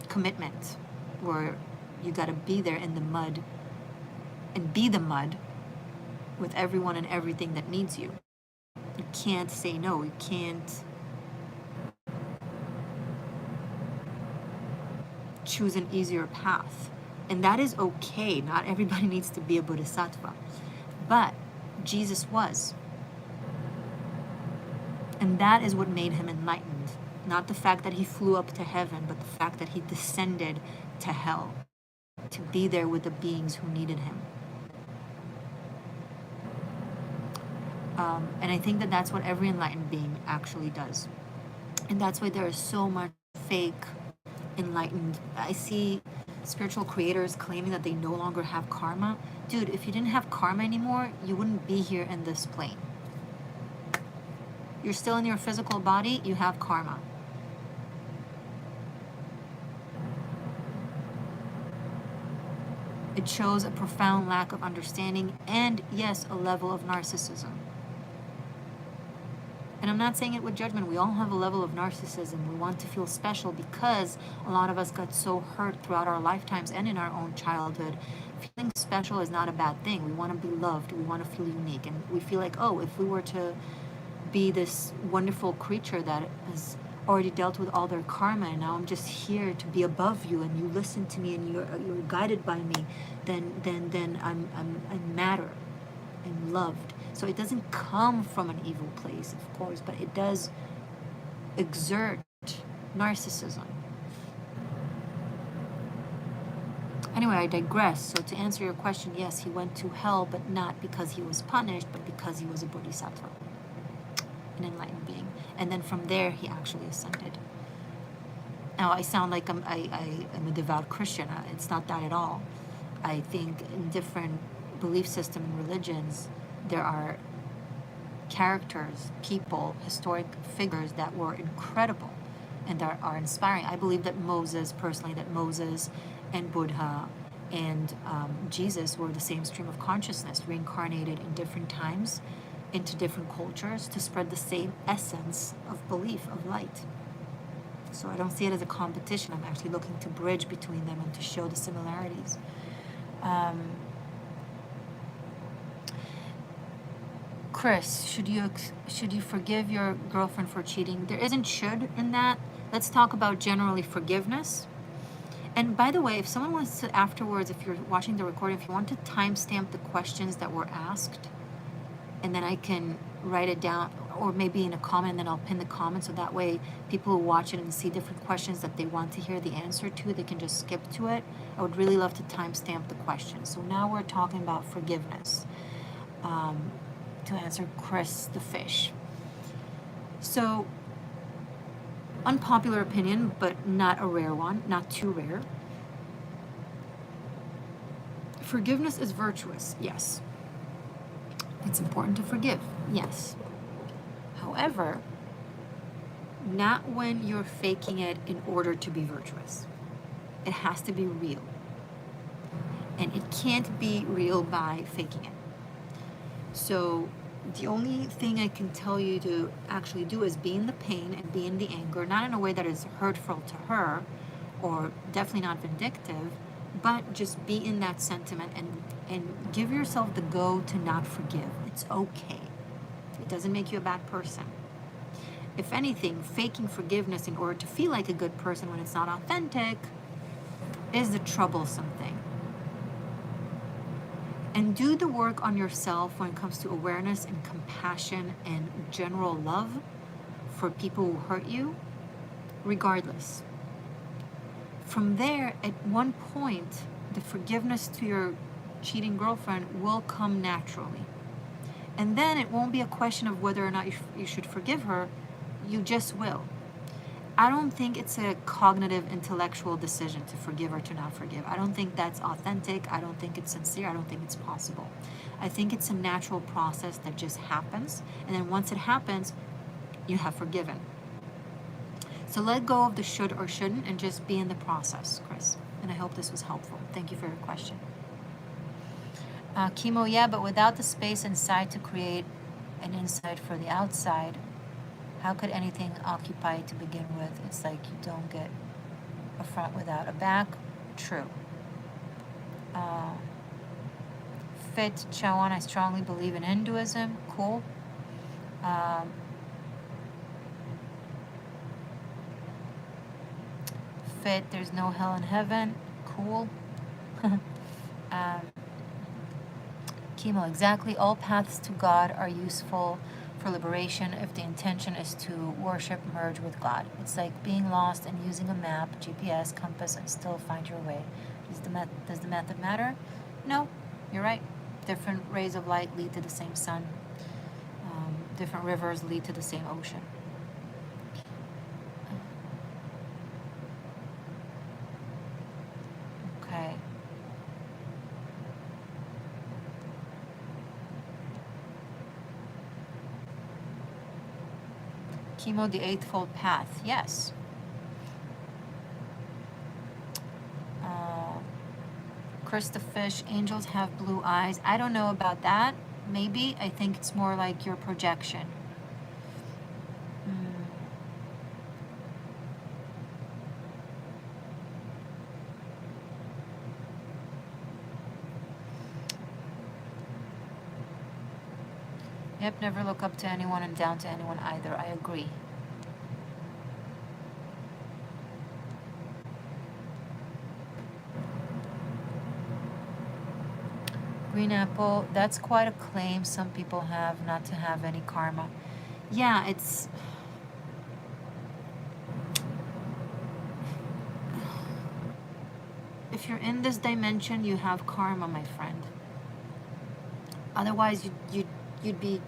commitment where you got to be there in the mud and be the mud with everyone and everything that needs you. You can't say no. You can't choose an easier path. And that is okay. Not everybody needs to be a bodhisattva. But Jesus was. And that is what made him enlightened. Not the fact that he flew up to heaven, but the fact that he descended to hell to be there with the beings who needed him. And I think that that's what every enlightened being actually does. And that's why there is so much fake enlightened. I see spiritual creators claiming that they no longer have karma. Dude, if you didn't have karma anymore, you wouldn't be here in this plane. You're still in your physical body, you have karma. It shows a profound lack of understanding and, yes, a level of narcissism. And I'm not saying it with judgment. We all have a level of narcissism. We want to feel special because a lot of us got so hurt throughout our lifetimes and in our own childhood. Feeling special is not a bad thing. We want to be loved. We want to feel unique. And we feel like, oh, if we were to be this wonderful creature that has already dealt with all their karma and now I'm just here to be above you and you listen to me and you're guided by me, then I'm matter. I'm loved. So it doesn't come from an evil place, of course, but it does exert narcissism. Anyway, I digress. So to answer your question, yes, he went to hell, but not because he was punished, but because he was a bodhisattva, an enlightened being. And then from there, he actually ascended. Now, I sound like I'm a devout Christian. It's not that at all. I think in different belief system and religions, there are characters, people, historic figures that were incredible and that are inspiring. I believe that Moses and Buddha and Jesus were the same stream of consciousness, reincarnated in different times into different cultures to spread the same essence of belief, of light. So I don't see it as a competition. I'm actually looking to bridge between them and to show the similarities. Chris, should you forgive your girlfriend for cheating? There isn't should in that. Let's talk about generally forgiveness. And by the way, if someone wants to afterwards, if you're watching the recording, if you want to timestamp the questions that were asked, and then I can write it down, or maybe in a comment, and then I'll pin the comment, so that way people who watch it and see different questions that they want to hear the answer to, they can just skip to it. I would really love to timestamp the questions. So now we're talking about forgiveness. To answer Chris the fish. So, unpopular opinion, but not a rare one, not too rare. Forgiveness is virtuous, yes. It's important to forgive, yes. However, not when you're faking it in order to be virtuous. It has to be real. And it can't be real by faking it. So the only thing I can tell you to actually do is be in the pain and be in the anger, not in a way that is hurtful to her or definitely not vindictive, but just be in that sentiment and give yourself the go to not forgive. It's okay. It doesn't make you a bad person. If anything, faking forgiveness in order to feel like a good person when it's not authentic is the troublesome thing. And do the work on yourself when it comes to awareness and compassion and general love for people who hurt you, regardless. From there, at one point, the forgiveness to your cheating girlfriend will come naturally. And then it won't be a question of whether or not you should forgive her, you just will. I don't think it's a cognitive, intellectual decision to forgive or to not forgive. I don't think that's authentic. I don't think it's sincere. I don't think it's possible. I think it's a natural process that just happens. And then once it happens, you have forgiven. So let go of the should or shouldn't and just be in the process, Chris. And I hope this was helpful. Thank you for your question. Chemo, yeah, but without the space inside to create an inside for the outside, how could anything occupy to begin with? It's like you don't get a front without a back. true. Fit, Chawan, I strongly believe in Hinduism. Cool. Fit, there's no hell in heaven. Cool. Chemo, exactly. All paths to God are useful for liberation if the intention is to worship, merge with God. It's like being lost and using a map, GPS, compass, and still find your way. Does the method matter? No, you're right. Different rays of light lead to the same sun. Different rivers lead to the same ocean. Okay. Chemo, the Eightfold Path. Yes. Chris the Fish, angels have blue eyes. I don't know about that. Maybe. I think it's more like your projection. Yep, never look up to anyone and down to anyone either. I agree. Green apple, that's quite a claim some people have, not to have any karma. Yeah, it's... If you're in this dimension, you have karma, my friend. Otherwise, you'd be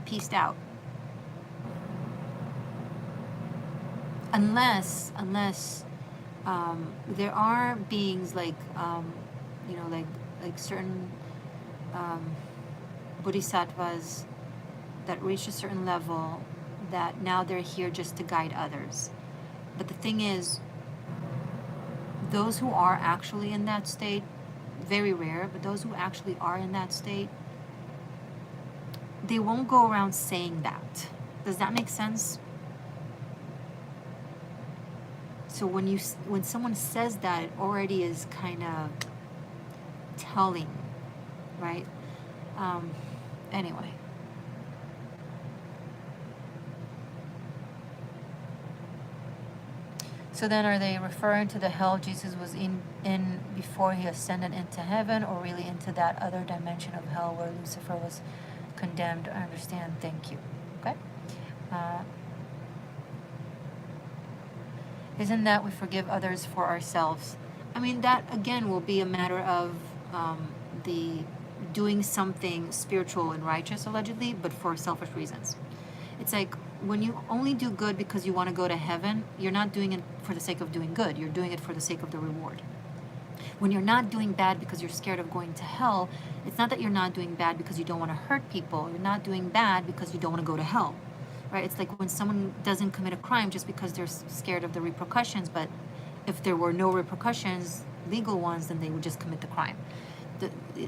pieced out. Unless there are beings like like certain bodhisattvas that reach a certain level that now they're here just to guide others. But the thing is, those who are actually in that state, very rare, but those who actually are in that state, they won't go around saying that. Does that make sense? So when someone says that, it already is kind of telling, right? Anyway. So then are they referring to the hell Jesus was in before he ascended into heaven, or really into that other dimension of hell where Lucifer was condemned? I understand. Thank you. Okay. Isn't that we forgive others for ourselves? I mean, that again will be a matter of the doing something spiritual and righteous, allegedly, but for selfish reasons. It's like when you only do good because you want to go to heaven, you're not doing it for the sake of doing good. You're doing it for the sake of the reward. When you're not doing bad because you're scared of going to hell, it's not that you're not doing bad because you don't want to hurt people. You're not doing bad because you don't want to go to hell. Right? It's like when someone doesn't commit a crime just because they're scared of the repercussions, but if there were no repercussions, legal ones, then they would just commit the crime.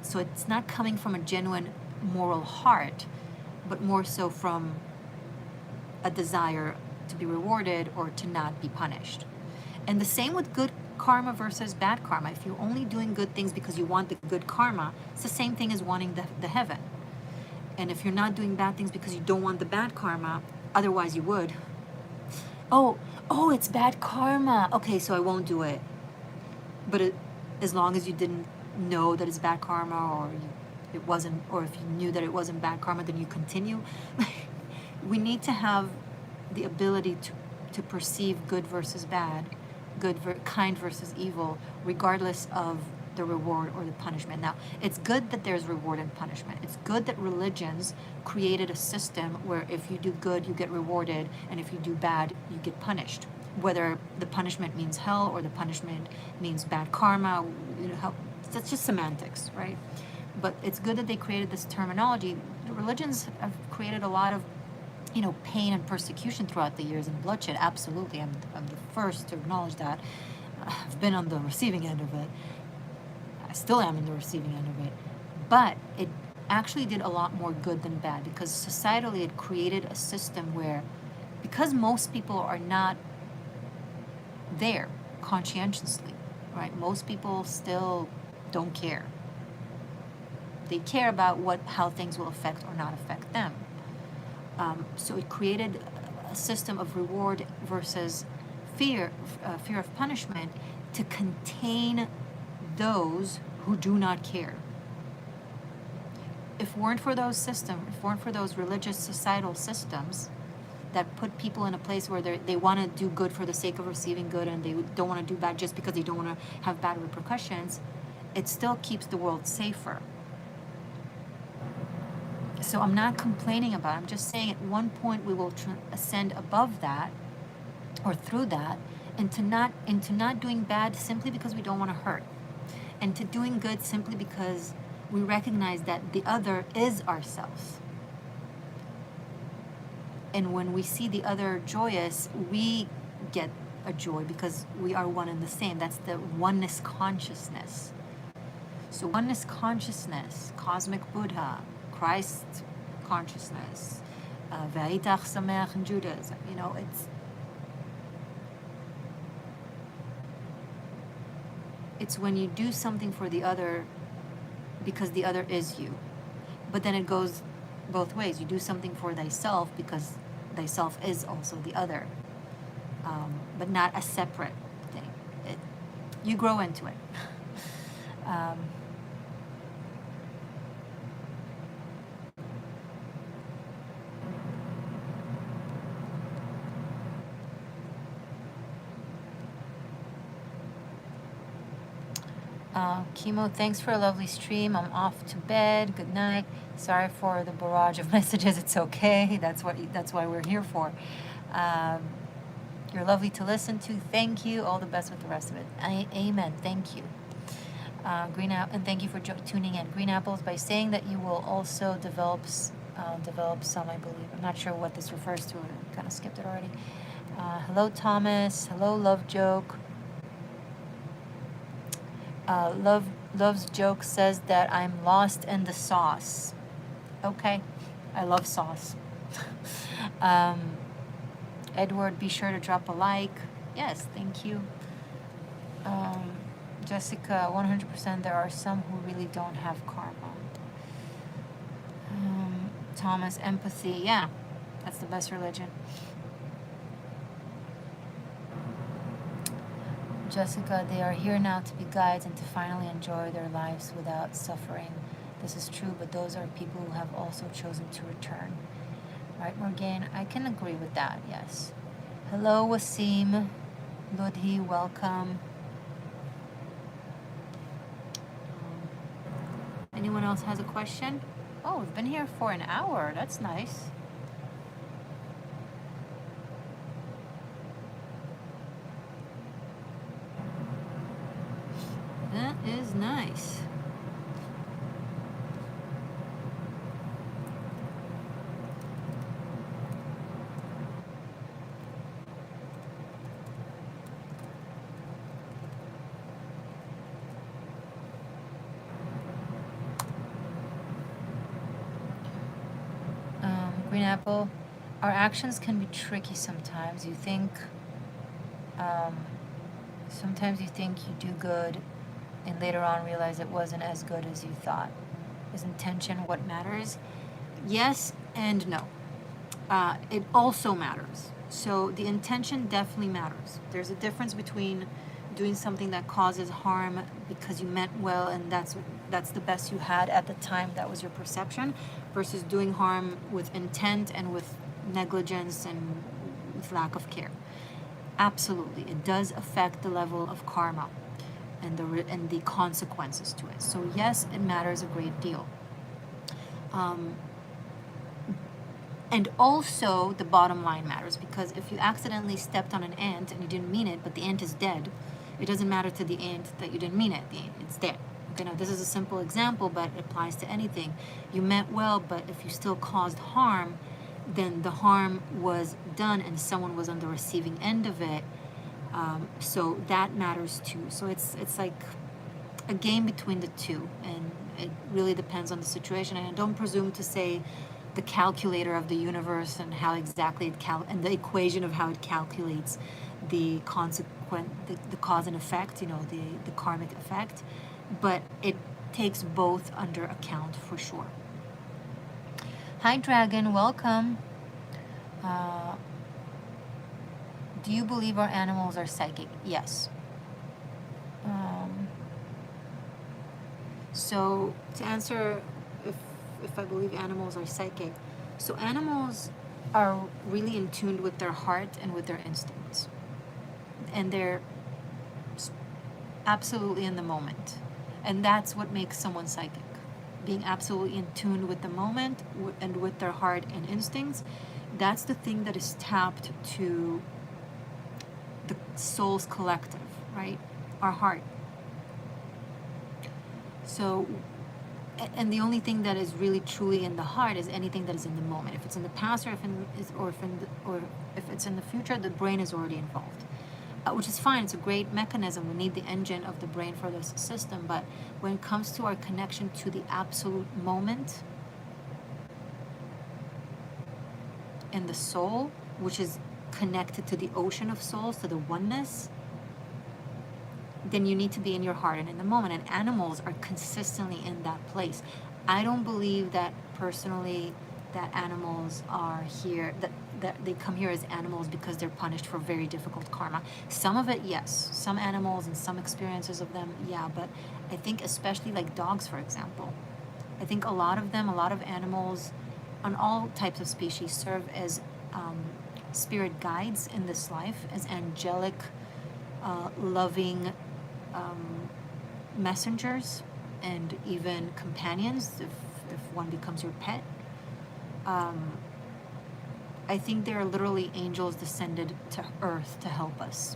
So it's not coming from a genuine moral heart, but more so from a desire to be rewarded or to not be punished. And the same with good karma versus bad karma. If you're only doing good things because you want the good karma, it's the same thing as wanting the heaven. And if you're not doing bad things because you don't want the bad karma, otherwise you would. Oh, it's bad karma. Okay, so I won't do it. But as long as you didn't know that it's bad karma, or it wasn't, or if you knew that it wasn't bad karma, then you continue. We need to have the ability to perceive good versus bad, kind versus evil, regardless of the reward or the punishment. Now, it's good that there's reward and punishment. It's good that religions created a system where if you do good, you get rewarded, and if you do bad, you get punished. Whether the punishment means hell or the punishment means bad karma, that's just semantics, right? But it's good that they created this terminology. The religions have created a lot of pain and persecution throughout the years and bloodshed. Absolutely, I'm the first to acknowledge that. I've been on the receiving end of it. I still am in the receiving end of it. But it actually did a lot more good than bad, because societally it created a system where, because most people are not there conscientiously, right? Most people still don't care. They care about how things will affect or not affect them. So it created a system of reward versus fear of punishment to contain those who do not care. If it weren't for those systems, if it weren't for those religious societal systems that put people in a place where they want to do good for the sake of receiving good, and they don't want to do bad just because they don't want to have bad repercussions, it still keeps the world safer. So I'm not complaining about it. I'm just saying at one point we will ascend above that or through that into not doing bad simply because we don't want to hurt, and to doing good simply because we recognize that the other is ourselves. And when we see the other joyous, we get a joy because we are one and the same. That's the oneness consciousness. So oneness consciousness, cosmic Buddha, Christ consciousness, Ve'itach Sameach in Judaism, it's when you do something for the other because the other is you. But then it goes both ways. You do something for thyself because thyself is also the other, but not a separate thing. You grow into it. Chemo, thanks for a lovely stream. I'm off to bed. Good night. Sorry for the barrage of messages. It's okay. That's why we're here for. You're lovely to listen to. Thank you. All the best with the rest of it. Amen. Thank you. And thank you for tuning in. Green apples, by saying that you will also develop some, I believe. I'm not sure what this refers to. I kind of skipped it already. Hello, Thomas. Hello, Love Joke. Love's Joke says that I'm lost in the sauce. Okay, I love sauce. Edward, be sure to drop a like. Yes, thank you. Jessica, 100% there are some who really don't have karma. Thomas, empathy. Yeah, that's the best religion. Jessica, they are here now to be guides and to finally enjoy their lives without suffering. This is true, but those are people who have also chosen to return. Right, Morgaine? I can agree with that, yes. Hello, Wasim. Ludhi, welcome. Anyone else has a question? Oh, we've been here for an hour. That's nice. That is nice. Green apple. Our actions can be tricky sometimes. Sometimes you think you do good, and later on realize it wasn't as good as you thought. Is intention what matters? Yes and no. It also matters. So the intention definitely matters. There's a difference between doing something that causes harm because you meant well and that's the best you had at the time, that was your perception, versus doing harm with intent and with negligence and with lack of care. Absolutely, it does affect the level of karma and the consequences to it. So yes, it matters a great deal. And also the bottom line matters, because if you accidentally stepped on an ant and you didn't mean it, but the ant is dead, it doesn't matter to the ant that you didn't mean it. It's dead. Okay, now this is a simple example, but it applies to anything. You meant well, but if you still caused harm, then the harm was done and someone was on the receiving end of it. So that matters too. So it's like a game between the two, and it really depends on the situation. And I don't presume to say the calculator of the universe and how exactly and the equation of how it calculates the consequent, the cause and effect, you know, the karmic effect, but it takes both under account for sure. Hi Dragon, welcome. Do you believe our animals are psychic? Yes. So to answer if I believe animals are psychic, so animals are really in tune with their heart and with their instincts, and they're absolutely in the moment, and that's what makes someone psychic, being absolutely in tune with the moment and with their heart and instincts. That's the thing that is tapped to the soul's collective, right? Our heart. So, and the only thing that is really truly in the heart is anything that is in the moment. If it's in the past, or if it's in the future, the brain is already involved, which is fine. It's a great mechanism. We need the engine of the brain for this system. But when it comes to our connection to the absolute moment in the soul, which is connected to the ocean of souls, to the oneness, then you need to be in your heart and in the moment. And animals are consistently in that place. I don't believe that personally that animals are here, that they come here as animals because they're punished for very difficult karma. Some of it, yes. Some animals and some experiences of them, yeah. But I think especially like dogs, for example, I think a lot of animals on all types of species serve as spirit guides in this life, as angelic, loving messengers, and even companions if one becomes your pet. I think they're literally angels descended to earth to help us,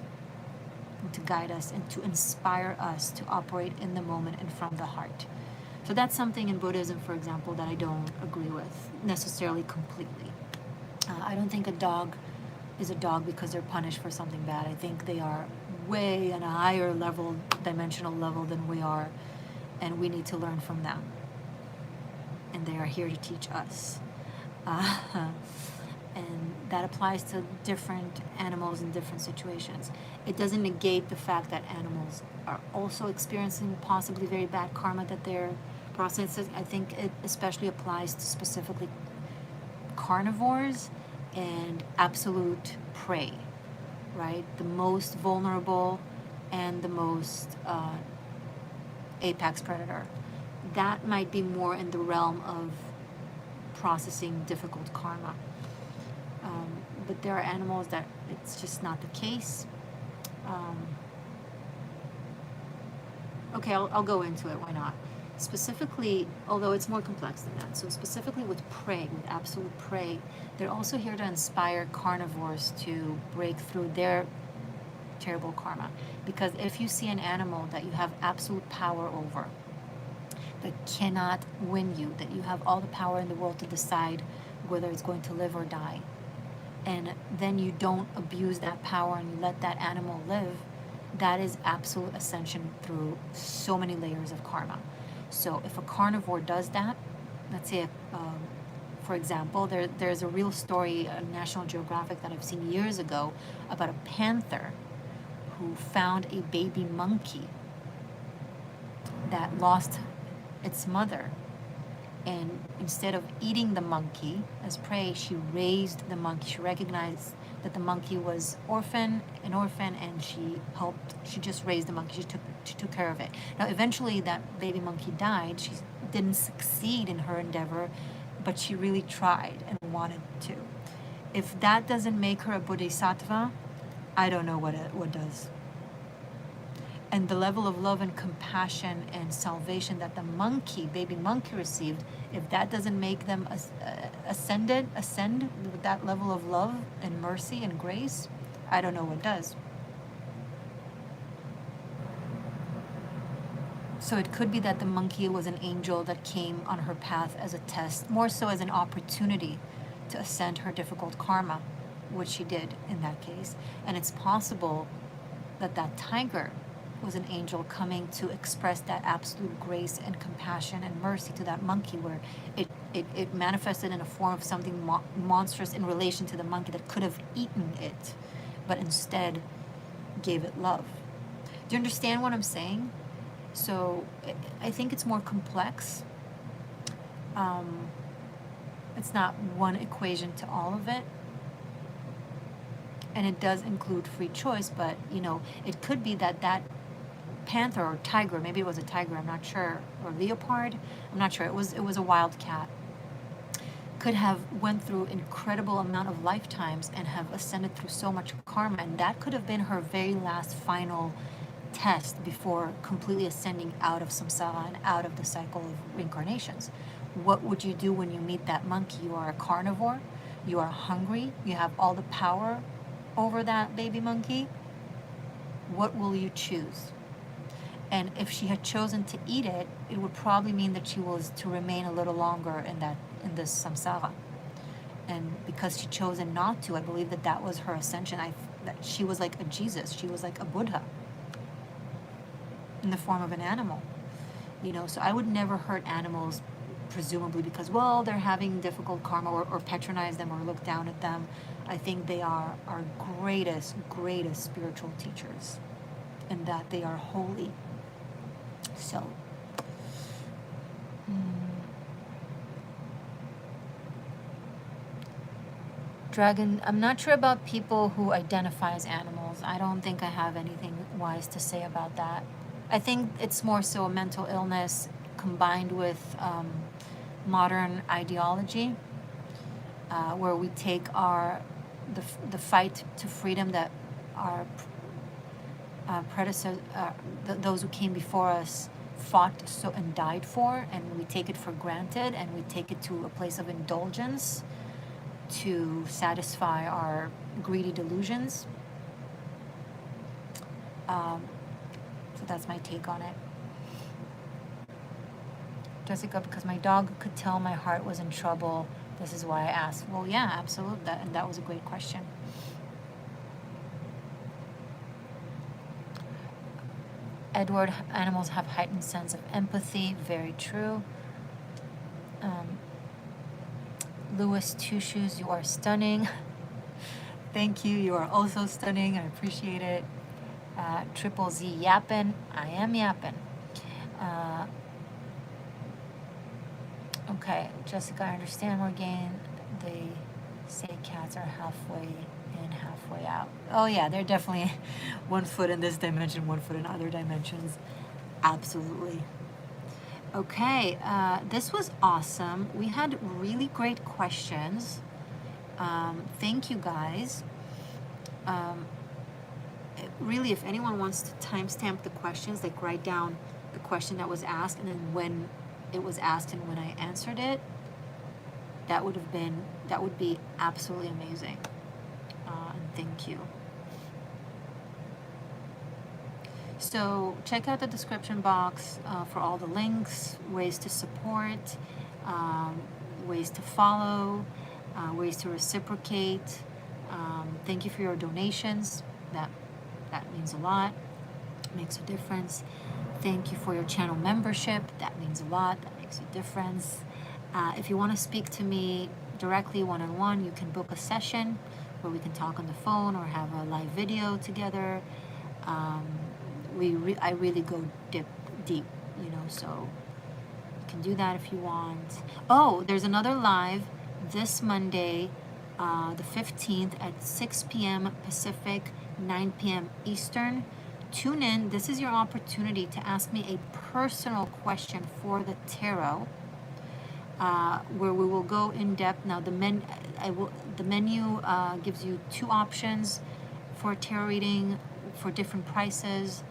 and to guide us, and to inspire us to operate in the moment and from the heart. So that's something in Buddhism, for example, that I don't agree with necessarily completely. I don't think a dog is a dog because they're punished for something bad. I think they are way on a higher level, dimensional level than we are, and we need to learn from them. And they are here to teach us. And that applies to different animals in different situations. It doesn't negate the fact that animals are also experiencing possibly very bad karma that they're processing. I think it especially applies to specifically carnivores and absolute prey, right? The most vulnerable and the most apex predator. That might be more in the realm of processing difficult karma. But there are animals that it's just not the case. Okay, I'll go into it, why not? Specifically, although it's more complex than that, so specifically with prey, with absolute prey, they're also here to inspire carnivores to break through their terrible karma. Because if you see an animal that you have absolute power over, that cannot win you, that you have all the power in the world to decide whether it's going to live or die, and then you don't abuse that power and you let that animal live, that is absolute ascension through so many layers of karma. So if a carnivore does that, let's say, for example, there's a real story on National Geographic that I've seen years ago about a panther who found a baby monkey that lost its mother. And instead of eating the monkey as prey, she raised the monkey. She recognized that the monkey was an orphan, and she just raised the monkey. She took care of it. Now, eventually that baby monkey died. She didn't succeed in her endeavor, but she really tried and wanted to. If that doesn't make her a bodhisattva, I don't know what does. And the level of love and compassion and salvation that the baby monkey received, if that doesn't make them ascend with that level of love and mercy and grace, I don't know what does. So it could be that the monkey was an angel that came on her path as a test, more so as an opportunity to ascend her difficult karma, which she did in that case. And it's possible that that tiger was an angel coming to express that absolute grace and compassion and mercy to that monkey, where it manifested in a form of something monstrous in relation to the monkey that could have eaten it, but instead gave it love. Do you understand what I'm saying? So I think it's more complex. It's not one equation to all of it. And it does include free choice, but you know, it could be that that panther or tiger, maybe it was a tiger, I'm not sure, or leopard, I'm not sure, it was a wild cat, could have went through incredible amount of lifetimes and have ascended through so much karma, and that could have been her very last final test before completely ascending out of samsara and out of the cycle of reincarnations. What would you do when you meet that monkey? You are a carnivore, you are hungry, you have all the power over that baby monkey. What will you choose? And if she had chosen to eat it, it would probably mean that she was to remain a little longer in this samsara. And because she chosen not to, I believe that that was her ascension. That she was like a Jesus. She was like a Buddha in the form of an animal. You know, so I would never hurt animals, presumably because, well, they're having difficult karma, or patronize them or look down at them. I think they are our greatest spiritual teachers, and that they are holy. So, Dragon, I'm not sure about people who identify as animals. I don't think I have anything wise to say about that. I think it's more so a mental illness combined with modern ideology, where we take the fight to freedom that our predecessors, those who came before us, fought so and died for, and we take it for granted, and we take it to a place of indulgence to satisfy our greedy delusions. So that's my take on it. Jessica, because my dog could tell my heart was in trouble, this is why I asked. Well, yeah, absolutely, and that was a great question. Edward, animals have heightened sense of empathy. Very true. Louis Two Shoes, you are stunning. Thank you. You are also stunning. I appreciate it. Triple Z yappin'. I am yappin'. Okay, Jessica, I understand, Morgaine. They say cats are halfway in, halfway out. Oh yeah, they're definitely 1 foot in this dimension, 1 foot in other dimensions. Absolutely. Okay, this was awesome. We had really great questions. Thank you guys. Really, if anyone wants to timestamp the questions, like write down the question that was asked and then when it was asked and when I answered it, that would be absolutely amazing. And thank you. So check out the description box for all the links, ways to support, ways to follow, ways to reciprocate. Thank you for your donations. That means a lot. Makes a difference. Thank you for your channel membership. That means a lot. That makes a difference. If you want to speak to me directly one-on-one, you can book a session where we can talk on the phone or have a live video together. I really go deep, you know, so you can do that if you want. Oh, there's another live this Monday, the 15th at 6 p.m. Pacific, 9 p.m. Eastern. Tune in. This is your opportunity to ask me a personal question for the tarot, where we will go in depth. Now, the menu gives you 2 options for a tarot reading for different prices.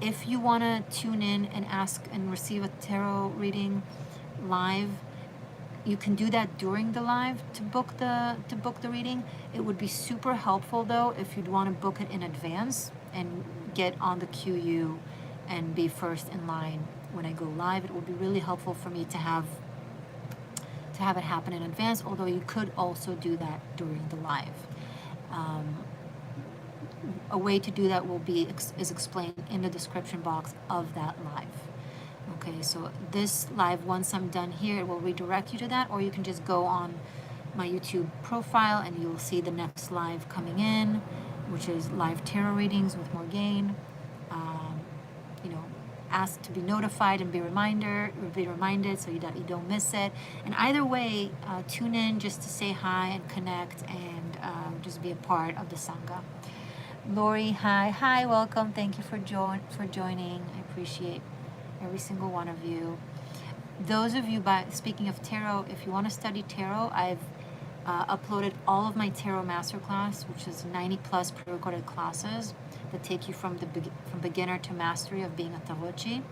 If you want to tune in and ask and receive a tarot reading live, you can do that during the live to book the reading. It would be super helpful though if you'd want to book it in advance and get on the QU and be first in line when I go live. It would be really helpful for me to have it happen in advance, although you could also do that during the live. A way to do that is explained in the description box of that live. Okay, so this live, once I'm done here, it will redirect you to that, or you can just go on my YouTube profile and you'll see the next live coming in. which is live tarot readings with Morgaine. You know, ask to be notified and be reminded so that you don't miss it. And either way, tune in just to say hi and connect and just be a part of the Sangha. Lori, hi, welcome. Thank you for joining. I appreciate every single one of you. Those of you, speaking of tarot, if you want to study tarot, I've uploaded all of my tarot masterclass, which is 90 plus pre-recorded classes that take you from beginner to mastery of being a tarochi.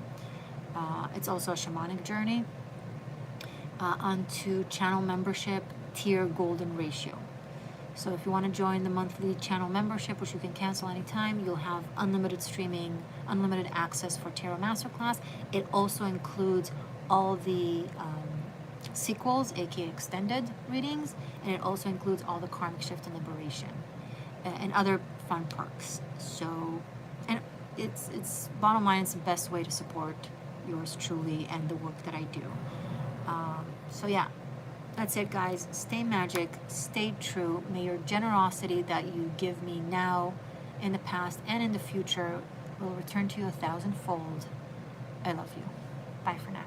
It's also a shamanic journey onto channel membership tier golden ratio. So if you want to join the monthly channel membership, which you can cancel anytime, you'll have unlimited streaming, unlimited access for tarot masterclass. It also includes all the sequels, aka extended readings, and it also includes all the karmic shift and liberation and other fun perks. So, and it's bottom line, it's the best way to support yours truly and the work that I do. So yeah, that's it, guys. Stay magic, stay true. May your generosity that you give me now, in the past, and in the future will return to you 1,000-fold. I love you. Bye for now.